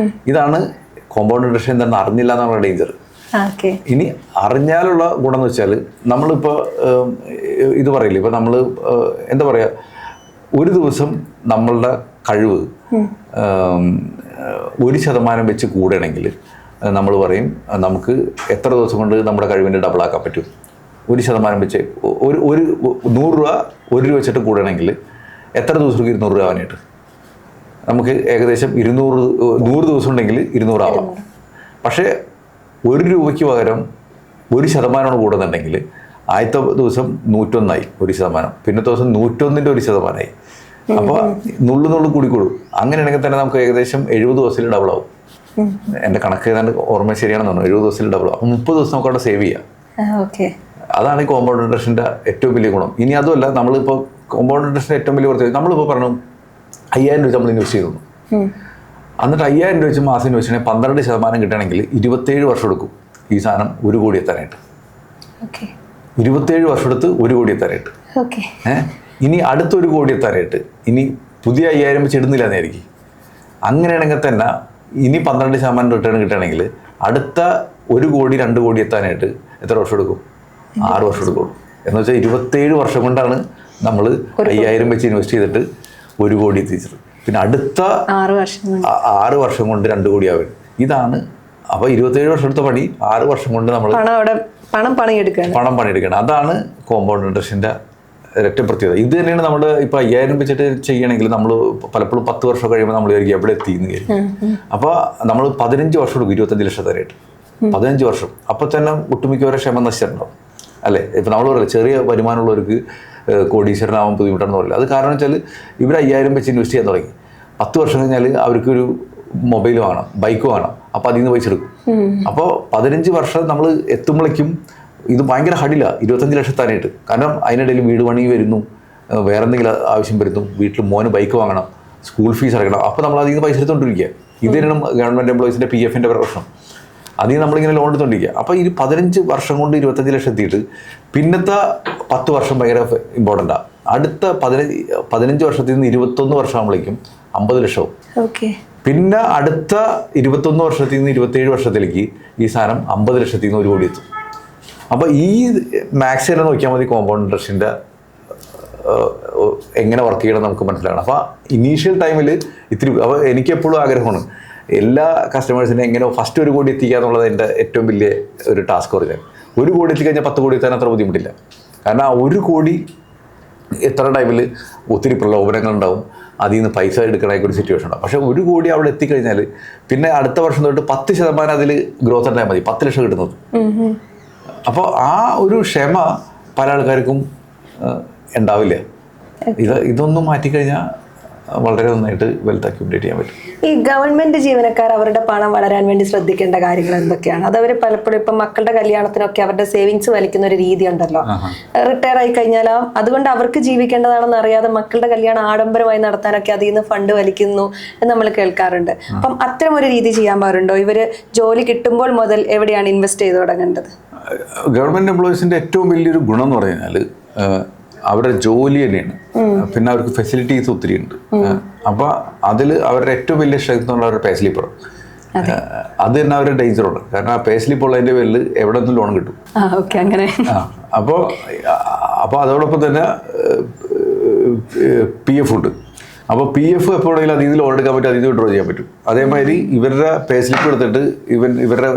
ഇതാണ് കോമ്പൗണ്ട് ഇൻട്രസ്റ്റ് എന്താണെന്ന് അറിഞ്ഞില്ല എന്നുള്ള ഡേഞ്ചർ. ഇനി അറിഞ്ഞാലുള്ള ഗുണം എന്ന് വെച്ചാൽ നമ്മളിപ്പോൾ ഇത് പറയില്ലേ, ഇപ്പോൾ നമ്മൾ എന്താ പറയുക, ഒരു ദിവസം നമ്മളുടെ കഴിവ് 1% വെച്ച് കൂടുകയാണെങ്കിൽ നമ്മൾ പറയും നമുക്ക് എത്ര ദിവസം കൊണ്ട് നമ്മുടെ കഴിവിൻ്റെ ഡബിളാക്കാൻ പറ്റും. 1% വെച്ച് ഒരു 100 രൂപ 1 രൂപ വെച്ചിട്ട് കൂടണമെങ്കിൽ എത്ര ദിവസം 200 രൂപ ആവാനായിട്ട്? നമുക്ക് ഏകദേശം 100 ദിവസം ഉണ്ടെങ്കിൽ 200 ആവാം. പക്ഷേ 1 രൂപയ്ക്ക് പകരം 1% കൂടുന്നുണ്ടെങ്കിൽ ആദ്യത്തെ ദിവസം 101 1%, പിന്നത്തെ ദിവസം 101ൻ്റെ 1%. അപ്പോൾ നുള്ളു കൂടിക്കൂടും. അങ്ങനെയാണെങ്കിൽ തന്നെ നമുക്ക് ഏകദേശം 70 ദിവസത്തിൽ ഡബിൾ ആവും. എൻ്റെ കണക്ക് ഏതാണ്ട് ഓർമ്മ ശരിയാണെന്ന് തോന്നുന്നു. 70 ദിവസത്തിൽ ഡബിൾ ആവും. അപ്പോൾ 30 ദിവസം നമുക്ക് അവിടെ സേവ് ചെയ്യാം. അതാണ് ഈ കോമ്പൗണ്ട് ഇൻട്രസ്റ്റിൻ്റെ ഏറ്റവും വലിയ ഗുണം. ഇനി അതുമല്ല, നമ്മളിപ്പോൾ കോമ്പൗണ്ട് ഇൻട്രസ്റ്റിൻ്റെ ഏറ്റവും വലിയ പ്രത്യേകത, നമ്മളിപ്പോൾ പറഞ്ഞു 5000 രൂപ നമ്മൾ ഇൻവെസ്റ്റ് ചെയ്തു. എന്നിട്ട് 5000 രൂപ വെച്ച് മാസം ഇൻവെസ്റ്റ് ചെയ്യണമെങ്കിൽ 12% കിട്ടണമെങ്കിൽ 27 വർഷം എടുക്കും ഈ സാധനം 1 കോടി എത്താനായിട്ട്. 27 വർഷം എടുത്ത് 1 കോടി എത്താനായിട്ട്. ഇനി അടുത്ത 1 കോടി എത്താനായിട്ട് ഇനി പുതിയ 5000 വെച്ച് ഇടുന്നില്ല എന്നായിരിക്കും. അങ്ങനെയാണെങ്കിൽ തന്നെ ഇനി 12% റിട്ടേൺ കിട്ടണമെങ്കിൽ അടുത്ത 1 കോടി 2 കോടി എത്താനായിട്ട് എത്ര വർഷം എടുക്കും? 6 വർഷം എടുക്കുള്ളൂ. എന്ന് വെച്ചാൽ 27 വർഷം കൊണ്ടാണ് നമ്മൾ 5000 വെച്ച് ഇൻവെസ്റ്റ് ചെയ്തിട്ട് 1 കോടി എത്തിച്ചത്. പിന്നെ അടുത്ത 6 വർഷം കൊണ്ട് 2 കോടി ആവും. ഇതാണ്. അപ്പോൾ 27 വർഷം എടുത്ത പണി 6 വർഷം കൊണ്ട് നമ്മൾ പണം പണിയെടുക്കണം. അതാണ് കോമ്പൗണ്ട് ഇൻട്രസ്റ്റിൻ്റെ ഏറ്റവും പ്രത്യേകത. ഇത് തന്നെയാണ് നമ്മൾ ഇപ്പോൾ 5000 വെച്ചിട്ട് ചെയ്യണമെങ്കിൽ നമ്മൾ പലപ്പോഴും 10 വർഷം കഴിയുമ്പോൾ നമ്മൾ എവിടെ എത്തിയെന്ന് കരുതും. അപ്പോൾ നമ്മൾ 15 വർഷം എടുക്കും 25 ലക്ഷത്തിനായിട്ട്. 15 വർഷം. അപ്പോൾ തന്നെ ഒട്ടുമിക്കവരെ ക്ഷമ നശിച്ചിട്ടുണ്ടാവും അല്ലേ? ഇപ്പം നമ്മൾ പറയില്ല, ചെറിയ വരുമാനമുള്ളവർക്ക് കോടീശ്വരനാവാൻ ബുദ്ധിമുട്ടാണെന്ന് പറയില്ല. അത് കാരണം വെച്ചാൽ ഇവർ 5000 വെച്ച് ഇൻവെസ്റ്റ് ചെയ്യാൻ തുടങ്ങി. 10 വർഷം കഴിഞ്ഞാൽ അവർക്കൊരു മൊബൈൽ വാങ്ങണം, ബൈക്ക് വാങ്ങണം. അപ്പോൾ അതിൽ നിന്ന് പൈസ എടുക്കും. അപ്പോൾ 15 വർഷം നമ്മൾ എത്തുമ്പോഴേക്കും ഇത് ഭയങ്കര ഹഡില്ല 25 ലക്ഷത്താനായിട്ട്. കാരണം അതിനിടയിൽ വീട് പണി വരുന്നു, വേറെ എന്തെങ്കിലും ആവശ്യം വരുന്നു, വീട്ടിൽ മോന് ബൈക്ക് വാങ്ങണം, സ്കൂൾ ഫീസ് അടയ്ക്കണം. അപ്പോൾ നമ്മൾ അതിൽ നിന്ന് പൈസ എടുത്തുകൊണ്ടിരിക്കുക. ഇത് തന്നെയാണ് ഗവൺമെൻറ് എംപ്ലോയീസിൻ്റെ PFൻ്റെ പ്രശ്നം. അതിൽ നിന്ന് നമ്മളിങ്ങനെ ലോൺ എടുത്തുകൊണ്ടിരിക്കുക. അപ്പോൾ ഈ 15 വർഷം കൊണ്ട് 25 ലക്ഷം എത്തിയിട്ട് പിന്നത്തെ 10 വർഷം ഭയങ്കര ഇമ്പോർട്ടൻ്റാണ്. അടുത്ത 15 വർഷത്തിൽ നിന്ന് 21 വർഷം ആകുമ്പോഴേക്കും 50 ലക്ഷവും. പിന്നെ അടുത്ത 21 വർഷത്തിൽ നിന്ന് 27 വർഷത്തിലേക്ക് ഈ സാധനം 50 ലക്ഷത്തിൽ നിന്ന് 1 കോടി എത്തും. അപ്പോൾ ഈ മാക്സ് തന്നെ നോക്കിയാൽ മതി കോമ്പൗണ്ട് ഇൻട്രസ്റ്റിൻ്റെ എങ്ങനെ വർക്ക് ചെയ്യണം നമുക്ക് മനസ്സിലാക്കണം. അപ്പോൾ ഇനീഷ്യൽ ടൈമിൽ ഇത്തിരി, അപ്പോൾ എനിക്കെപ്പോഴും ആഗ്രഹമാണ് എല്ലാ കസ്റ്റമേഴ്സിനെ എങ്ങനെ ഫസ്റ്റ് 1 കോടി എത്തിക്കുക എന്നുള്ളത് എൻ്റെ ഏറ്റവും വലിയ ഒരു ടാസ്ക് പറഞ്ഞാൽ. 1 കോടി എത്തിക്കഴിഞ്ഞാൽ 10 കോടി എത്താൻ അത്ര ബുദ്ധിമുട്ടില്ല. കാരണം ആ 1 കോടി എത്ര ടൈമിൽ ഒത്തിരി പ്രലോഭനങ്ങളുണ്ടാവും, അതിൽ നിന്ന് പൈസ എടുക്കണമെങ്കിൽ ഒരു സിറ്റുവേഷൻ ഉണ്ടാവും. പക്ഷേ 1 കോടി അവിടെ എത്തിക്കഴിഞ്ഞാൽ പിന്നെ അടുത്ത വർഷം തൊട്ട് 10% അതിൽ ഗ്രോത്ത് ഉണ്ടായാൽ മതി, 10 ലക്ഷം കിട്ടുന്നത്. അപ്പോൾ ആ ഒരു ക്ഷമ പല ആൾക്കാർക്കും ഉണ്ടാവില്ല. ഇതൊന്നും മാറ്റിക്കഴിഞ്ഞാൽ വളരെ നന്നായിട്ട് വെൽത്ത് അക്യുമുലേറ്റ് ചെയ്യാൻ പറ്റും. ഈ ഗവൺമെന്റ് ജീവനക്കാർ അവരുടെ പണം വളരാൻ വേണ്ടി ശ്രദ്ധിക്കേണ്ട കാര്യങ്ങൾ എന്തൊക്കെയാണ്? അത് അവർ പലപ്പോഴും ഇപ്പം മക്കളുടെ കല്യാണത്തിനൊക്കെ അവരുടെ സേവിങ്സ് വലിക്കുന്ന ഒരു രീതി ഉണ്ടല്ലോ. റിട്ടയർ ആയി കഴിഞ്ഞാൽ അതുകൊണ്ട് അവർക്ക് ജീവിക്കേണ്ടതാണെന്ന് അറിയാതെ മക്കളുടെ കല്യാണം ആഡംബരമായി നടത്താനൊക്കെ അതിൽ നിന്ന് ഫണ്ട് വലിക്കുന്നു എന്ന് നമ്മൾ കേൾക്കാറുണ്ട്. അപ്പം അത്തരം ഒരു രീതി ചെയ്യാൻ പാടുണ്ടോ? ഇവര് ജോലി കിട്ടുമ്പോൾ മുതൽ എവിടെയാണ് ഇൻവെസ്റ്റ് ചെയ്ത് തുടങ്ങേണ്ടത്? ഗവൺമെന്റ് എംപ്ലോയീസിന്റെ ഏറ്റവും വലിയൊരു ഗുണം എന്ന് പറഞ്ഞാൽ അവരുടെ ജോലി തന്നെയാണ്. പിന്നെ അവർക്ക് ഫെസിലിറ്റീസ് ഒത്തിരി ഉണ്ട്. അപ്പോൾ അതിൽ അവരുടെ ഏറ്റവും വലിയ സ്ട്രെങ്ത് എന്ന് പറഞ്ഞാൽ അവരുടെ പേ സ്ലിപ്പാണ്. അത് തന്നെ അവരുടെ ഡേഞ്ചറുണ്ട്. കാരണം ആ പേ സ്ലിപ്പ് ഉള്ളതിൻ്റെ പേരിൽ എവിടെ നിന്നും ലോൺ കിട്ടും. അപ്പോൾ അതോടൊപ്പം തന്നെ PF ഉണ്ട്. അപ്പോൾ PF എപ്പോഴെങ്കിലും അതിൽ നിന്ന് ലോൺ എടുക്കാൻ പറ്റും, അതിൽ നിന്ന് വിഡ്രോ ചെയ്യാൻ പറ്റും. അതേമാതിരി ഇവരുടെ പേ സ്ലിപ്പ് എടുത്തിട്ട് ഇവരുടെ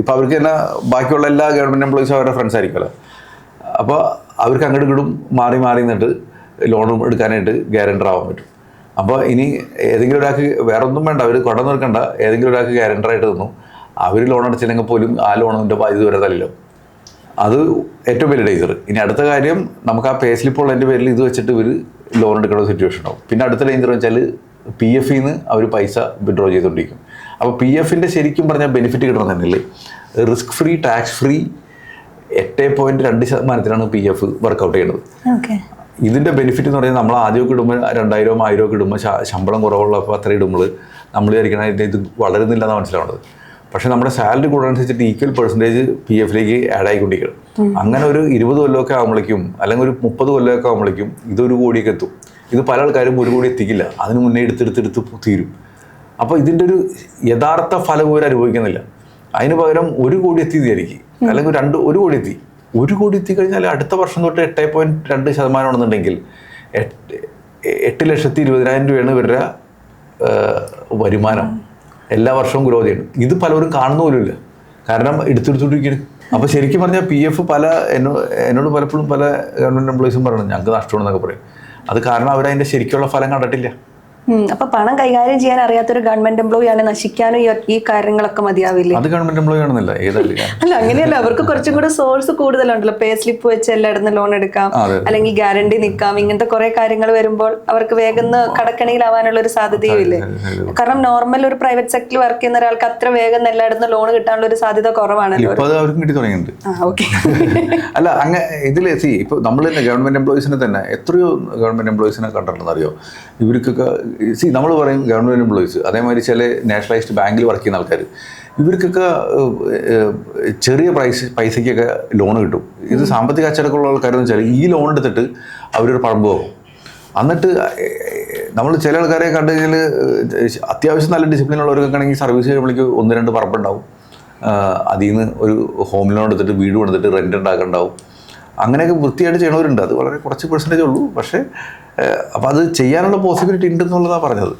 ഇപ്പോൾ അവർക്ക് തന്നെ ബാക്കിയുള്ള എല്ലാ ഗവൺമെൻറ് എംപ്ലോയീസും അവരുടെ ഫ്രണ്ട്സ് ആയിരിക്കുമല്ലോ. അപ്പോൾ അവർക്ക് അങ്ങോട്ട് ഇങ്ങോട്ടും മാറി നിന്നിട്ട് ലോണും എടുക്കാനായിട്ട് ഗ്യാരണ്ടർ ആവാൻ പറ്റും. അപ്പോൾ ഇനി ഏതെങ്കിലും ഒരാൾക്ക് വേറെ ഒന്നും വേണ്ട, അവർ കടം നിൽക്കണ്ട, ഏതെങ്കിലും ഒരാൾക്ക് ഗ്യാരണ്ടറായിട്ട് തന്നു, അവർ ലോൺ അടച്ചില്ലെങ്കിൽ പോലും ആ ലോണിൻ്റെ ഇത് വരെ തല്ലോ. അത് ഏറ്റവും വലിയ ഡേഞ്ചർ. ഇനി അടുത്ത കാര്യം, നമുക്ക് ആ പേ സ്ലിപ്പ് ഉള്ളതിൻ്റെ പേരിൽ ഇത് വെച്ചിട്ട് ഇവർ ലോൺ എടുക്കുന്ന സിറ്റുവേഷൻ ഉണ്ടാവും. പിന്നെ അടുത്ത ഡേഞ്ചർ എന്ന് വെച്ചാൽ PF-ൽ നിന്ന് അവർ പൈസ വിഡ്രോ ചെയ്തുകൊണ്ടിരിക്കും. അപ്പോൾ PF-ൻ്റെ ശരിക്കും പറഞ്ഞാൽ ബെനിഫിറ്റ് കിട്ടണമെന്നുണ്ടെങ്കിൽ risk free, tax free 8.2% PF work out ചെയ്യുന്നത്. ഇതിൻ്റെ ബെനിഫിറ്റ് എന്ന് പറഞ്ഞാൽ നമ്മൾ ആദ്യമൊക്കെ ഇടുമ്പോൾ 2000 1000 ഒക്കെ ഇടുമ്പോൾ ശമ്പളം കുറവുള്ളപ്പോൾ അത്ര ഇടുമ്പോൾ നമ്മൾ വിചാരിക്കണം ഇത് വളരുന്നില്ല എന്നാണ് മനസ്സിലാവുന്നത്. പക്ഷേ നമ്മുടെ സാലറി കൂടുന്നതനുസരിച്ചിട്ട് ഈക്വൽ പെർസെൻറ്റേജ് PF-ലേക്ക് ആഡ് ആയിക്കൊണ്ടിരിക്കണം. അങ്ങനെ ഒരു 20 കൊല്ലമൊക്കെ ആകുമ്പോഴേക്കും അല്ലെങ്കിൽ ഒരു 30 കൊല്ലമൊക്കെ ആകുമ്പോഴേക്കും ഇതൊരു കോടിയൊക്കെ എത്തും. ഇത് പല ആൾക്കാരും 1 കോടി എത്തിക്കില്ല, അതിന് മുന്നേ എടുത്തെടുത്ത് തീരും. അപ്പോൾ ഇതിൻ്റെ ഒരു യഥാർത്ഥ ഫലം ഇവർ അനുഭവിക്കുന്നില്ല. അതിന് പകരം 1 കോടി എത്തിയതായിരിക്കും, അല്ലെങ്കിൽ 1 കോടി എത്തി. 1 കോടി എത്തിക്കഴിഞ്ഞാൽ അടുത്ത വർഷം തൊട്ട് 8.2% ആണെന്നുണ്ടെങ്കിൽ 8,20,000 രൂപയാണ് ഇവരുടെ വരുമാനം. എല്ലാ വർഷവും ഗ്രോത്ത് ചെയ്യണം. ഇത് പലരും കാണുന്ന പോലുമില്ല, കാരണം എടുത്തെടുത്തോണ്ടിരിക്കുകയാണ്. അപ്പോൾ ശരിക്കും പറഞ്ഞാൽ PF എന്നോട് പലപ്പോഴും പല ഗവൺമെൻറ് എംപ്ലോയീസും പറഞ്ഞു ഞങ്ങൾക്ക് നഷ്ടമാണെന്നൊക്കെ പറയും. അത് കാരണം അവരതിൻ്റെ ശരിക്കുള്ള ഫലം കണ്ടിട്ടില്ല. അപ്പൊ പണം കൈകാര്യം ചെയ്യാൻ അറിയാത്തൊരു ഗവൺമെന്റ് എംപ്ലോയി ആണ് നശിക്കാനും ഈ കാര്യങ്ങളൊക്കെ മതിയാവില്ലേ? അത് ഗവൺമെന്റ് എംപ്ലോയി ആണെന്നില്ല, ഏതല്ല. അല്ല അങ്ങനെയല്ല, അവർക്ക് കുറച്ചും കൂടെ സോഴ്സ് കൂടുതലുണ്ടല്ലോ. പേ സ്ലിപ്പ് വെച്ച് എല്ലായിടത്തും ലോൺ എടുക്കാം, അല്ലെങ്കിൽ ഗ്യാരണ്ടി നിൽക്കാം. ഇങ്ങനത്തെ കുറെ കാര്യങ്ങൾ വരുമ്പോൾ അവർക്ക് വേഗം കടക്കണിയിലാവാനുള്ള ഒരു സാധ്യതയും ഇല്ലേ? കാരണം നോർമൽ ഒരു പ്രൈവറ്റ് സെക്ടറിൽ വർക്ക് ചെയ്യുന്ന ഒരാൾക്ക് അത്ര വേഗം എല്ലായിടത്തും ലോൺ കിട്ടാനുള്ള ഒരു സാധ്യത കുറവാണല്ലോ. അവർക്കും കിട്ടി തുടങ്ങിയിട്ടുണ്ട്. അല്ല അങ്ങനെ ഇതിൽ ഇപ്പൊ നമ്മൾ തന്നെ ഗവൺമെന്റ് എംപ്ലോയീസിനെ തന്നെ എത്രയോ ഗവൺമെന്റ് എംപ്ലോയീസിനെ കണ്ടിട്ടുണ്ടെന്ന് അറിയോ? ഇവർക്കൊക്കെ നമ്മൾ പറയും ഗവൺമെൻറ് എംപ്ലോയീസ്, അതേമാതിരി ചില നാഷണലൈസ്ഡ് ബാങ്കിൽ വർക്ക് ചെയ്യുന്ന ആൾക്കാർ, ഇവർക്കൊക്കെ ചെറിയ പൈസയ്ക്കൊക്കെ ലോൺ കിട്ടും. ഇത് സാമ്പത്തിക അച്ചടക്കമുള്ള ആൾക്കാരെന്ന് വെച്ചാൽ ഈ ലോൺ എടുത്തിട്ട് അവരൊരു പറമ്പ് പോകും. എന്നിട്ട് നമ്മൾ ചില ആൾക്കാരെ കണ്ടു കഴിഞ്ഞാൽ അത്യാവശ്യം നല്ല ഡിസിപ്ലിനുള്ളവർക്കൊക്കെ ആണെങ്കിൽ സർവീസ് കഴിയുമ്പോഴേക്ക് 1-2 പറമ്പുണ്ടാവും. അതിൽ നിന്ന് ഒരു ഹോം ലോൺ എടുത്തിട്ട് വീട് കൊടുത്തിട്ട് റെൻ്റ് ഉണ്ടാക്കുന്നുണ്ടാവും. അങ്ങനെയൊക്കെ വൃത്തിയായിട്ട് ചെയ്യണവരുണ്ട്. അത് വളരെ കുറച്ച് പെർസെൻറ്റേജ് ഉള്ളൂ. പക്ഷേ അപ്പോൾ അത് ചെയ്യാനുള്ള പോസിബിലിറ്റി ഉണ്ടെന്നുള്ളതാണ് പറഞ്ഞത്.